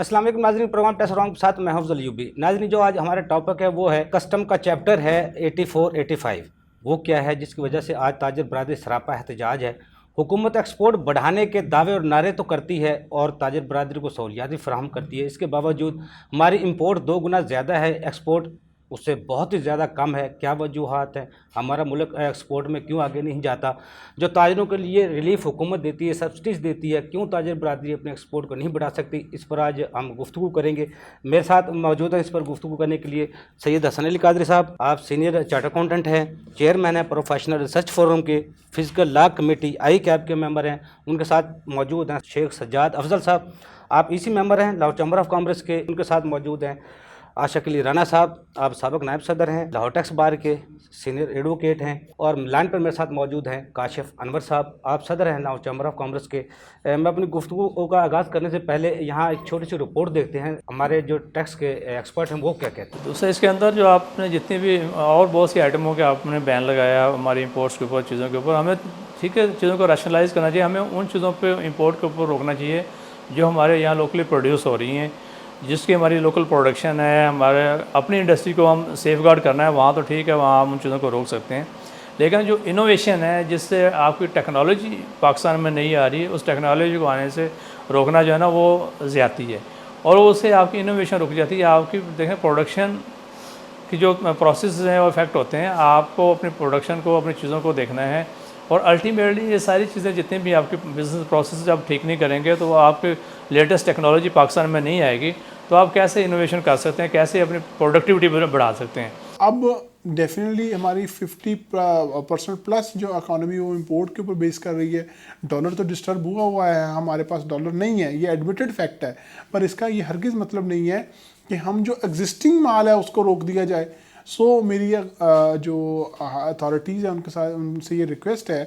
अस्सलाम वालेकुम नाज़रीन, प्रोग्राम टेस्ट रॉन्ग के साथ मैं हफ्ज़ अयूबी। नाज़रीन, जो आज हमारा टॉपिक है वो है कस्टम का चैप्टर है 84 85। वो क्या है जिसकी वजह से आज ताजिर बरादरी सरापा एहतजाज है। हुकूमत एक्सपोर्ट बढ़ाने के दावे और नारे तो करती है और ताजिर बरादरी को सहूलियात भी फराहम करती है, इसके बावजूद हमारी इम्पोर्ट 2 गुना ज़्यादा है, एक्सपोर्ट उससे बहुत ही ज़्यादा कम है। क्या वजूहात है, हमारा मुल्क एक्सपोर्ट में क्यों आगे नहीं जाता? जो ताजरों के लिए रिलीफ हुकूमत देती है, सब्सिडीज़ देती है, क्यों ताजर बरादरी अपने एक्सपोर्ट को नहीं बढ़ा सकती? इस पर आज हम गुफ्तगू करेंगे। मेरे साथ मौजूद है इस पर गुफ्तगू करने के लिए सैयद हसन अली कादरी साहब। आप सीनियर चार्ट अकाउंटेंट हैं, चेयरमैन हैं प्रोफेशनल रिसर्च फोरम के, फिजिकल लॉ कमेटी आई कैब के मेंबर हैं। उनके साथ मौजूद हैं शेख सज्जाद अफजल साहब, आप इसी मेंबर हैं लाहौर चैम्बर ऑफ कॉमर्स के। उनके साथ मौजूद हैं आशिक अली राना साहब, आप साबिक नायब सदर हैं, लाहौर टैक्स बार के सीनियर एडवोकेट हैं। और लाइन पर मेरे साथ मौजूद हैं काशिफ अनवर साहब, आप सदर हैं लाहौर चैम्बर ऑफ कॉमर्स के। मैं अपनी गुफ्तगू का आगाज़ करने से पहले यहाँ एक छोटी सी रिपोर्ट देखते हैं, हमारे जो टैक्स के एक्सपर्ट हैं वो क्या कहते हैं। दूसरा इसके अंदर जो आपने जितनी भी और बहुत सी आइटमों के आपने बैन लगाया हमारी इंपोर्ट्स के ऊपर, चीज़ों के ऊपर, हमें ठीक है चीज़ों को रैशनलाइज करना चाहिए। हमें उन चीज़ों पे इंपोर्ट के ऊपर रोकना चाहिए जो हमारे यहाँ लोकली प्रोड्यूस हो रही हैं, जिसकी हमारी लोकल प्रोडक्शन है, हमारे अपनी इंडस्ट्री को हम सेफ गार्ड करना है, वहाँ तो ठीक है, वहाँ हम उन चीज़ों को रोक सकते हैं। लेकिन जो इनोवेशन है जिससे आपकी टेक्नोलॉजी पाकिस्तान में नहीं आ रही है, उस टेक्नोलॉजी को आने से रोकना जो है ना वो ज़्यादती है और उससे आपकी इनोवेशन रुक जाती है। आपकी देखें प्रोडक्शन की जो प्रोसेस हैं वो इफेक्ट होते हैं। आपको अपनी प्रोडक्शन को, अपनी चीज़ों को देखना है और अल्टीमेटली ये सारी चीज़ें जितनी भी आपकी बिजनेस प्रोसेस जब ठीक नहीं करेंगे तो वो आपके लेटेस्ट टेक्नोलॉजी पाकिस्तान में नहीं आएगी, तो आप कैसे इनोवेशन कर सकते हैं, कैसे अपनी प्रोडक्टिविटी बढ़ा सकते हैं। अब डेफिनेटली हमारी 50% प्लस जो इकोनॉमी वो इंपोर्ट के ऊपर बेस कर रही है। डॉलर तो डिस्टर्ब हुआ है, हमारे पास डॉलर नहीं है, ये एडमिटेड फैक्ट है। पर इसका ये हरगिज़ मतलब नहीं है कि हम जो एग्जिस्टिंग माल है उसको रोक दिया जाए। मेरी जो अथॉरिटीज़ हैं उनके साथ उनसे ये रिक्वेस्ट है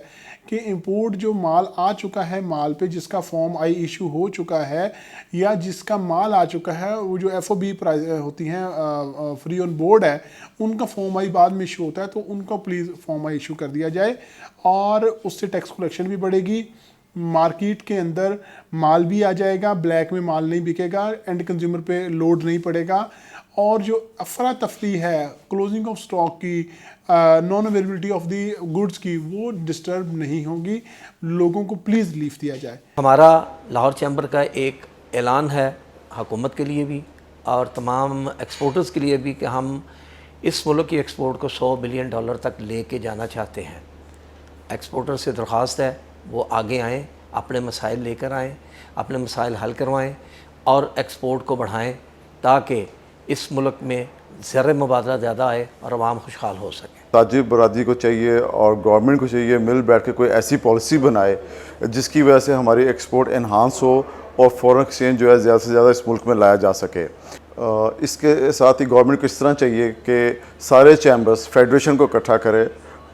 कि इंपोर्ट जो माल आ चुका है, माल पे जिसका फॉर्म आई इशू हो चुका है या जिसका माल आ चुका है, वो जो FOB प्राइस होती हैं फ्री ऑन बोर्ड है, उनका फॉर्म आई बाद में इशू होता है, तो उनको प्लीज़ फॉर्म आई इशू कर दिया जाए और उससे टैक्स कलेक्शन भी बढ़ेगी। मार्केट के अंदर माल भी आ जाएगा, ब्लैक में माल नहीं बिकेगा, एंड कंज्यूमर पे लोड नहीं पड़ेगा और जो अफरा तफरी है क्लोजिंग ऑफ स्टॉक की, non availability of the goods की, वो डिस्टर्ब नहीं होगी। लोगों को प्लीज़ रिलीफ दिया जाए। हमारा लाहौर चैम्बर का एक ऐलान है हुकूमत के लिए भी और तमाम एक्सपोर्टर्स के लिए भी कि हम इस मुल्क की एक्सपोर्ट को $100 बिलियन तक लेके जाना चाहते हैं। एक्सपोर्टर से दरख्वास्त है वो आगे आएँ, अपने मसाइल लेकर आएँ, अपने मसाइल हल करवाएँ और एक्सपोर्ट को बढ़ाएँ ताकि इस मुल्क में ज़र मुबादला ज़्यादा आए और आवाम खुशहाल हो सके। ताजिर बरादरी को चाहिए और गवर्नमेंट को चाहिए मिल बैठ के कोई ऐसी पॉलिसी बनाए जिसकी वजह से हमारी एक्सपोर्ट इन्हांस हो और फॉरेन एक्सचेंज जो है ज़्यादा से ज़्यादा इस मुल्क में लाया जा सके। इसके साथ ही गवर्नमेंट को इस तरह चाहिए कि सारे चैम्बर्स फेडरेशन को इकट्ठा करे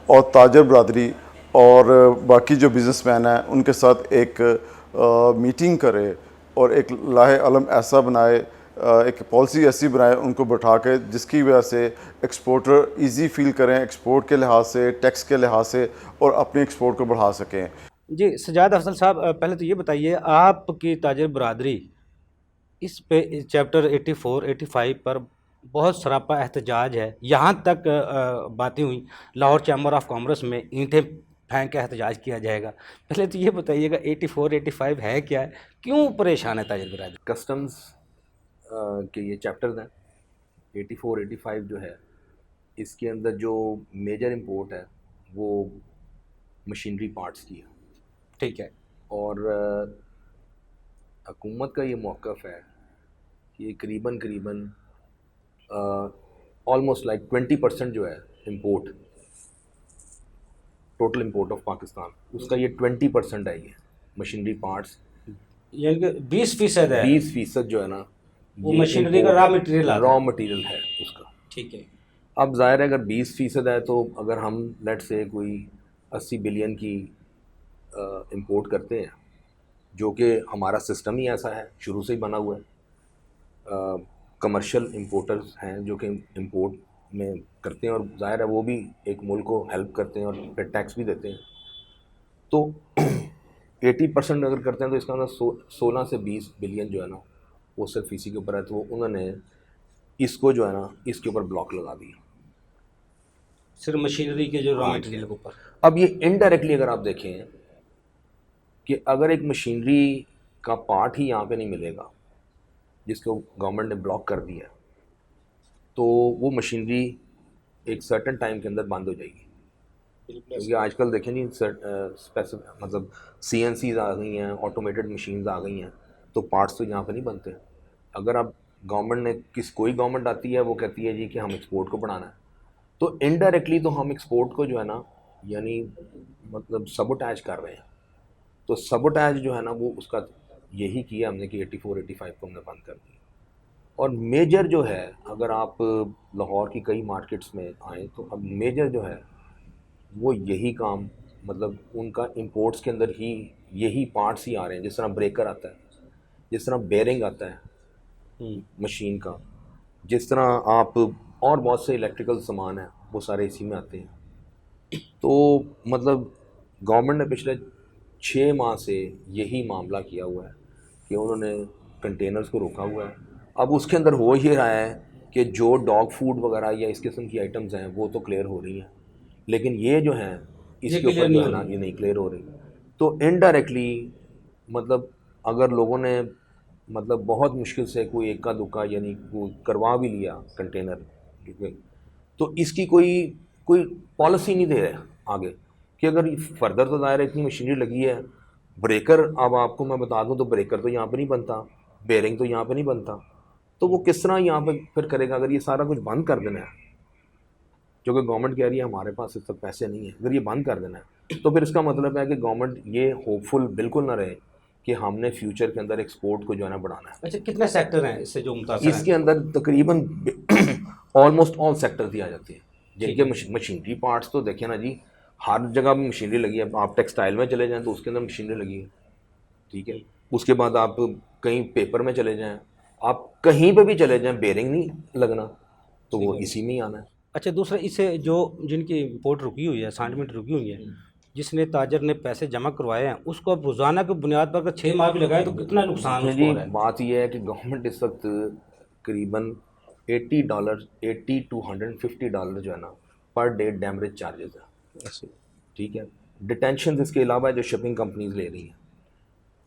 और ताजिर बरादरी और बाकी जो बिज़नेसमैन हैं उनके साथ एक मीटिंग करे और एक लाहे अलम ऐसा बनाए, एक पॉलिसी ऐसी बनाए उनको बैठा के जिसकी वजह से एक्सपोर्टर इजी फील करें एक्सपोर्ट के लिहाज से, टैक्स के लिहाज से और अपनी एक्सपोर्ट को बढ़ा सकें। जी सज्जाद अफजल साहब, पहले तो ये बताइए आपकी ताजिर बरादरी इस पे चैप्टर 84 85 पर बहुत सरापा एहतजाज है। यहाँ तक बातें हुई लाहौर चैम्बर ऑफ कॉमर्स में ईंटें फेंक के एहतजाज किया जाएगा। पहले तो ये बताइएगा 84 85 है क्या है, क्यों परेशान है ताजिर बरादरी? कस्टम्स के ये चैप्टर्स हैं 84 85 जो है, इसके अंदर जो मेजर इंपोर्ट है वो मशीनरी पार्ट्स की है, ठीक है। और हुकूमत का ये मौक़िफ़ है कि करीबन ऑलमोस्ट लाइक 20% जो है import, total import of Pakistan, उसका ये 20% है, ये मशीनरी पार्ट्स, यानी कि 20% है। 20% जो है ना वो मशीनरी का रॉ मटेरियल है उसका। ठीक है। अब ज़ाहिर है अगर 20% है तो अगर हम लेट से कोई 80 बिलियन की इंपोर्ट करते हैं, जो कि हमारा सिस्टम ही ऐसा है, शुरू से ही बना हुआ है, कमर्शियल इंपोर्टर्स हैं जो कि इंपोर्ट में करते हैं और ज़ाहिर है वो भी एक मुल्क को हेल्प करते हैं और फिर टैक्स भी देते हैं। तो 80% अगर करते हैं तो इसका अंदर 16 से 20 बिलियन जो है ना वो सिर्फ इसी के ऊपर है, तो उन्होंने इसको जो है ना इसके ऊपर ब्लॉक लगा दिया। सिर्फ मशीनरी के जो रॉ मटेरियल के ऊपर। अब ये इनडायरेक्टली अगर आप देखें कि अगर एक मशीनरी का पार्ट ही यहाँ पे नहीं मिलेगा जिसको गवर्नमेंट ने ब्लॉक कर दिया, तो वो मशीनरी एक सर्टेन टाइम के अंदर बंद हो जाएगी। क्योंकि आजकल देखें जी स्पेसिफिक मतलब CNCs आ गई हैं, ऑटोमेटेड मशीन्स आ गई हैं, तो पार्ट्स तो यहाँ पे नहीं बनते। अगर आप गवर्नमेंट ने कोई गवर्नमेंट आती है वो कहती है जी कि हम एक्सपोर्ट को बढ़ाना है, तो इनडायरेक्टली तो हम एक्सपोर्ट को जो है ना यानी मतलब सबोटैज कर रहे हैं। तो सबोटैज जो है ना वो उसका यही किया हमने कि 84 85 को हमने बंद कर दिया। और मेजर जो है, अगर आप लाहौर की कई मार्केट्स में आएँ तो अब मेजर जो है वो यही काम मतलब उनका इंपोर्ट्स के अंदर ही यही पार्ट्स ही आ रहे हैं। जिस तरह ब्रेकर आता है, जिस तरह बेयरिंग आता है मशीन का, जिस तरह आप और बहुत से इलेक्ट्रिकल सामान है वो सारे इसी में आते हैं। तो मतलब गवर्नमेंट ने पिछले 6 माह से यही मामला किया हुआ है कि उन्होंने कंटेनर्स को रोका हुआ है। अब उसके अंदर हो ही रहा है कि जो डॉग फूड वगैरह या इस किस्म की आइटम्स हैं वो तो क्लियर हो रही हैं, लेकिन ये जो हैं इसके ऊपर जो है ना ये नहीं क्लियर हो रही। तो इनडायरेक्टली मतलब अगर लोगों ने मतलब बहुत मुश्किल से कोई इक्का दुक्का यानी वो करवा भी लिया कंटेनर, तो इसकी कोई पॉलिसी नहीं दे रहे आगे कि अगर फर्दर तो दायरा इतनी मशीनरी लगी है। ब्रेकर अब आपको मैं बता दूं तो ब्रेकर तो यहाँ पे नहीं बनता, बेयरिंग तो यहाँ पे नहीं बनता, तो वो किस तरह यहाँ पे फिर करेगा अगर ये सारा कुछ बंद कर देना है, जो कि गवर्नमेंट कह रही है हमारे पास इस तक पैसे नहीं है। अगर ये बंद कर देना है तो फिर इसका मतलब है कि गवर्नमेंट ये होपफुल बिल्कुल ना रहे कि हमने फ्यूचर के अंदर एक्सपोर्ट को जो है ना बढ़ाना है। अच्छा, कितने सेक्टर हैं इससे जो मुतासर हैं? इसके अंदर तकरीबन ऑलमोस्ट ऑल सेक्टर्स भी आ जाते हैं जिनके मशीनरी पार्ट्स तो देखें ना जी, हर जगह मशीनरी लगी है। आप टेक्सटाइल में चले जाएँ तो उसके अंदर मशीनरी लगी है, ठीक है। उसके बाद आप कहीं पेपर में चले जाएँ, आप कहीं पे भी चले जाएँ, बेयरिंग नहीं लगना तो वो इसी में ही आना है। अच्छा, दूसरा इसे जो जिनकी इंपोर्ट रुकी हुई है, असाइनमेंट रुकी हुई है, जिसने ताजर ने पैसे जमा करवाए हैं उसको अब रोज़ाना की बुनियाद पर अगर 6 माह भी लगाए तो कितना नुकसान उसको जी हो रहा है? बात यह है कि गवर्नमेंट इस वक्त करीबन $80 to $150 जो है ना पर डे डैमरेज चार्जेस है, ठीक है। डिटेंशन इसके अलावा जो शिपिंग कंपनीज ले रही हैं,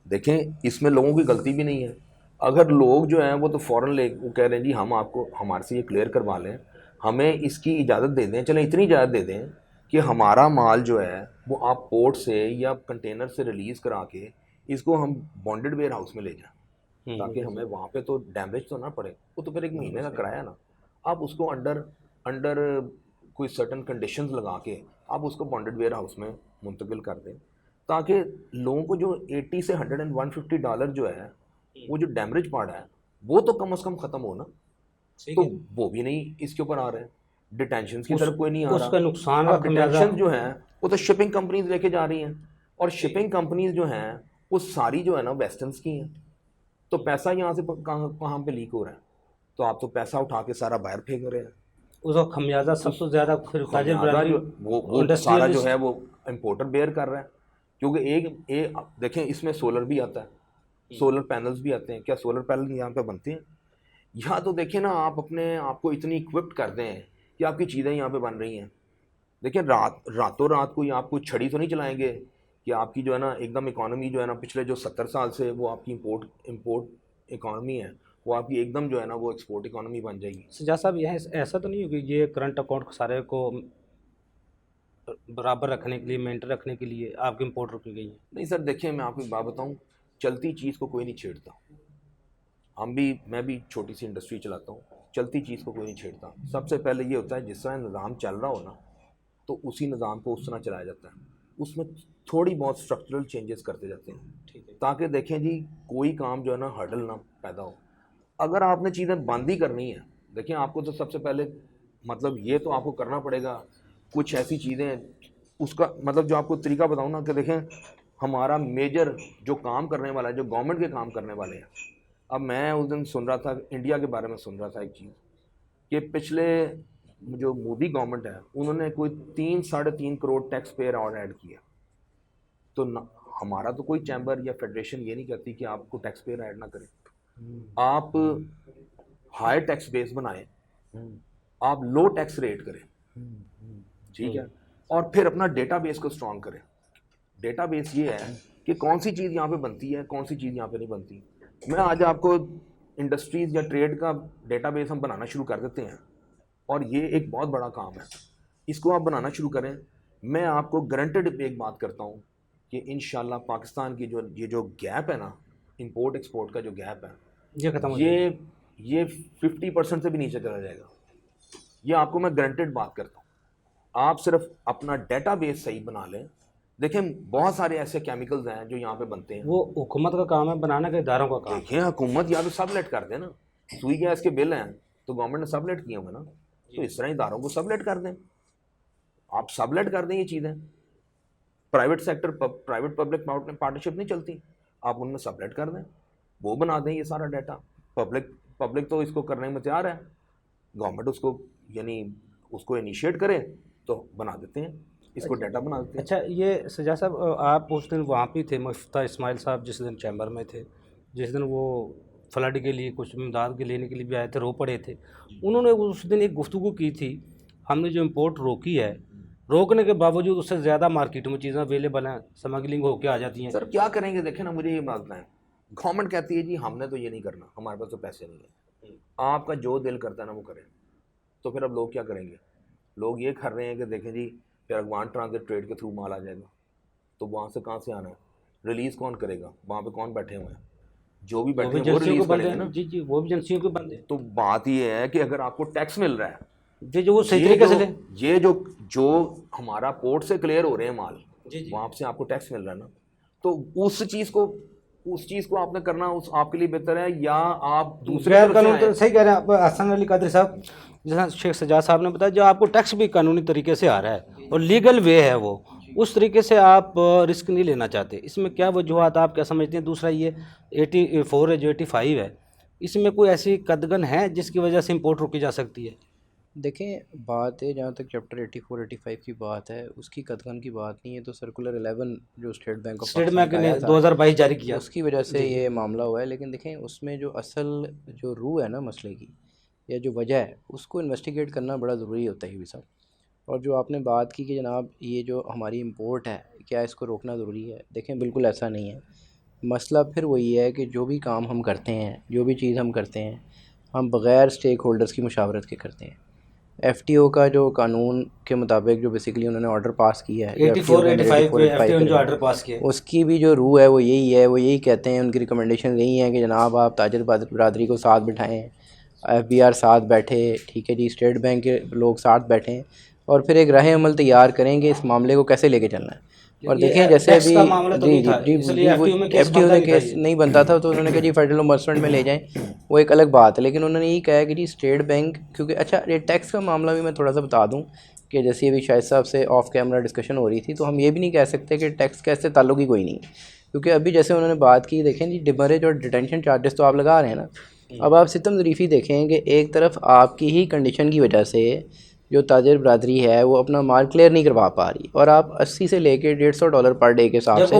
देखें इसमें लोगों की गलती भी नहीं है। अगर लोग जो हैं वो तो फ़ौरन वो कह रहे हैं जी हम आपको हमारे से ये क्लियर करवा लें, हमें इसकी इजाज़त दे दें, चलें इतनी इजाज़त दे दें कि हमारा माल जो है वो आप पोर्ट से या कंटेनर से रिलीज़ करा के इसको हम बॉन्डेड वेयर हाउस में ले जाएं, ताकि हमें वहाँ पे तो डैमेज तो ना पड़े। वो तो फिर 1 महीने का किराया ना, आप उसको अंडर कोई सर्टन कंडीशंस लगा के आप उसको बॉन्डेड वेयर हाउस में मुंतकिल कर दें, ताकि लोगों को जो 80 से $150 जो है वो जो डैमरेज पार्ट है वो तो कम से कम ख़त्म हो ना। तो वो भी नहीं इसके ऊपर आ रहे हैं, डिटेंशन की तरफ कोई नहीं आ रहा। उसका नुकसान अब डिटेंशन जो है वो तो शिपिंग कंपनीज लेके जा रही हैं, और शिपिंग कंपनीज जो हैं वो सारी जो है ना वेस्टर्न्स की हैं। तो पैसा यहाँ से कहाँ पे लीक हो रहा है, तो आप तो पैसा उठा के सारा बाहर फेंक रहे हैं। उसका खमियाजा सबसे ज़्यादा फिर ताजिर खमियाजा बरादरी वो सारा जो है वो इम्पोर्टर बेयर कर रहा है। क्योंकि एक देखें इसमें सोलर भी आता है, सोलर पैनल्स भी आते हैं। क्या सोलर पैनल यहाँ पे बनते हैं? यहाँ तो देखिए ना, आप अपने आप को इतनी इक्विप्ड कर दें कि आपकी चीज़ें यहाँ पे बन रही हैं। देखिए रातों रात कोई आप कोई छड़ी तो नहीं चलाएंगे कि आपकी जो है ना एकदम इकॉनमी जो है ना पिछले जो 70 साल से वो आपकी इम्पोर्ट इकॉनमी है वो आपकी एकदम जो है ना वो एक्सपोर्ट इकॉनमी बन जाएगी। सजाद साहब, यह ऐसा तो नहीं हो कि ये करंट अकाउंट सारे को बराबर रखने के लिए, मेंटेन रखने के लिए आपकी इंपोर्ट रुकी गई है? नहीं सर, देखिए मैं आपको एक बात बताऊँ, चलती चीज़ को कोई नहीं छेड़ता। मैं भी छोटी सी इंडस्ट्री चलाता हूँ, चलती चीज़ को कोई नहीं छेड़ता। सबसे पहले ये होता है जिस तरह निज़ाम चल रहा हो ना तो उसी निज़ाम को उस तरह चलाया जाता है, उसमें थोड़ी बहुत स्ट्रक्चरल चेंजेस करते जाते हैं, ठीक है, ताकि देखें जी कोई काम जो है ना हर्डल ना पैदा हो। अगर आपने चीज़ें बंद ही करनी है, देखिए आपको तो सबसे पहले मतलब ये तो आपको करना पड़ेगा कुछ ऐसी चीज़ें, उसका मतलब जो आपको तरीका बताऊँ ना कि देखें हमारा मेजर जो काम करने वाला है, जो गवर्नमेंट के काम करने वाले हैं। अब मैं उस दिन सुन रहा था, इंडिया के बारे में सुन रहा था एक चीज़ कि पिछले जो मोदी गवर्नमेंट है उन्होंने कोई 3-3.5 करोड़ टैक्स पेयर और ऐड किया। तो हमारा तो कोई चैम्बर या फेडरेशन ये नहीं कहती कि आपको टैक्स पेयर ऐड ना करें, आप हाई टैक्स बेस बनाएं, आप लो टैक्स रेट करें, ठीक है, और फिर अपना डेटाबेस को स्ट्रॉन्ग करें। डेटाबेस ये है कि कौन सी चीज़ यहाँ पे बनती है, कौन सी चीज़ यहाँ पे नहीं बनती। मैं आज आपको इंडस्ट्रीज़ या ट्रेड का डेटाबेस हम बनाना शुरू कर देते हैं, और ये एक बहुत बड़ा काम है, इसको आप बनाना शुरू करें। मैं आपको गारंटेड एक बात करता हूँ कि इंशाल्लाह पाकिस्तान की जो गैप है ना, इंपोर्ट एक्सपोर्ट का जो गैप है, ये खत्म हो जाएगा। ये 50% से भी नीचे चला जाएगा। ये आपको मैं गारंटेड बात करता हूँ। आप सिर्फ अपना डेटाबेस सही बना लें। देखें बहुत सारे ऐसे केमिकल्स हैं जो यहाँ पे बनते हैं। वो हुकूमत का काम है, बनाने के इदारों का काम। देखें हुकूमत या तो सबलेट कर दे ना, सुई गैस के बिल हैं तो गवर्नमेंट ने सबलेट किए होंगे ना, तो इस तरह इदारों को सबलेट कर दें। आप सबलेट कर दें ये चीज़ें। Private sector private public partnership नहीं चलती, आप उनमें सबलेट कर दें, वो बना दें ये सारा डाटा। पब्लिक तो इसको करने में तैयार है, गवर्नमेंट उसको यानी उसको इनिशिएट करे तो बना देते हैं, इसको डाटा बना देते हैं। अच्छा, ये सजा साहब आप उस दिन वहाँ पे थे, मुफ्ता इस्माइल साहब जिस दिन चैम्बर में थे, जिस दिन वो फ्लड के लिए कुछ इमदाद के लेने के लिए भी आए थे, रो पड़े थे, उन्होंने उस दिन एक गुफ्तगू की थी, हमने जो इम्पोर्ट रोकी है, रोकने के बावजूद उससे ज़्यादा मार्केट में चीज़ें अवेलेबल हैं, स्मगलिंग होके आ जाती हैं। सर क्या करेंगे, देखें ना, मुझे ये बात है, गवर्नमेंट कहती है जी हमने तो ये नहीं करना, हमारे पास तो पैसे नहीं है, आपका जो दिल करता है ना वो करें। तो फिर अब लोग क्या करेंगे? लोग ये कर रहे हैं कि देखें जी फिर अफगान ट्रांजिट ट्रेड के थ्रू माल आ जाएगा, तो वहाँ से कहाँ से आना है, रिलीज़ कौन करेगा, वहाँ पे कौन बैठे हुए हैं, जो भी बैठे हैं वो रिलीज़ करेंगे ना। जी जी, वो भी एजेंसियों के बंद है। तो बात ये है कि अगर आपको टैक्स मिल रहा है जी, जो वो सही तरीके से ले, ये जो हमारा पोर्ट से क्लियर हो रहे हैं माल, वहाँ से आपको टैक्स मिल रहा है ना, तो उस चीज़ को आपने करना उस आपके लिए बेहतर है, या आप दूसरे गैर कानूनी तो सही कह रहे हैं आप हसन अली कादरी साहब, जैसा शेख सजाद साहब ने बताया, जो आपको टैक्स भी कानूनी तरीके से आ रहा है और लीगल वे है, वो उस तरीके से आप रिस्क नहीं लेना चाहते। इसमें क्या वजूहत आप क्या समझते हैं? दूसरा ये 84 है जो 85 है, इसमें कोई ऐसी कदगन है जिसकी वजह से इंपोर्ट रोकी जा सकती है? देखें, बात है जहाँ तक चैप्टर 84-85 की बात है, उसकी कदगन की बात नहीं है, तो सर्कुलर 11 जो स्टेट बैंक ने 2022 जारी किया, उसकी वजह से ये मामला हुआ है। लेकिन देखें, उसमें जो असल जो रूह है ना मसले की, या जो वजह है, उसको इन्वेस्टिगेट करना बड़ा ज़रूरी होता है भी साहब। और जो आपने बात की कि जनाब ये जो हमारी इंपोर्ट है, क्या इसको रोकना ज़रूरी है? देखें, बिल्कुल ऐसा नहीं है। मसला फिर वही है कि जो भी काम हम करते हैं, जो भी चीज़ हम करते हैं, हम बग़ैर स्टेक होल्डर्स की मुशावरत के करते हैं। FTO का जो कानून के मुताबिक जो बेसिकली उन्होंने ऑर्डर पास किया है, 84-85 पे FTO ने जो ऑर्डर पास किया, उसकी भी जो रूह है वो यही है, वो यही कहते हैं, उनकी रिकमेंडेशन यही है कि जनाब आप ताजिर बरादरी को साथ बिठाएं, FBR साथ बैठे, ठीक है जी, स्टेट बैंक के लोग साथ बैठें, और फिर एक राह अमल तैयार करेंगे इस मामले को कैसे लेके चलना है। और देखें, जैसे अभी FTO में केस नहीं बनता था तो उन्होंने कहा जी फेडरल ओम्बड्समैन में ले जाएं, वो एक अलग बात है। लेकिन उन्होंने यही कहा कि जी स्टेट बैंक, क्योंकि अच्छा ये टैक्स का मामला भी मैं थोड़ा सा बता दूं कि जैसे अभी शाहिद साहब से ऑफ कैमरा डिस्कशन हो रही थी, तो हम ये भी नहीं कह सकते कि टैक्स का इससे ताल्लुक ही कोई नहीं, क्योंकि अभी जैसे उन्होंने बात की, देखें जी डिमरेज और डिटेंशन चार्जेस तो आप लगा रहे हैं ना, अब आप सितम ज़रीफ़ी देखें कि एक तरफ आपकी ही कंडीशन की वजह से जो ताजिर बरादरी है वो अपना माल क्लियर नहीं करवा पा रही, और आप 80 से लेके $150 पर डे के हिसाब से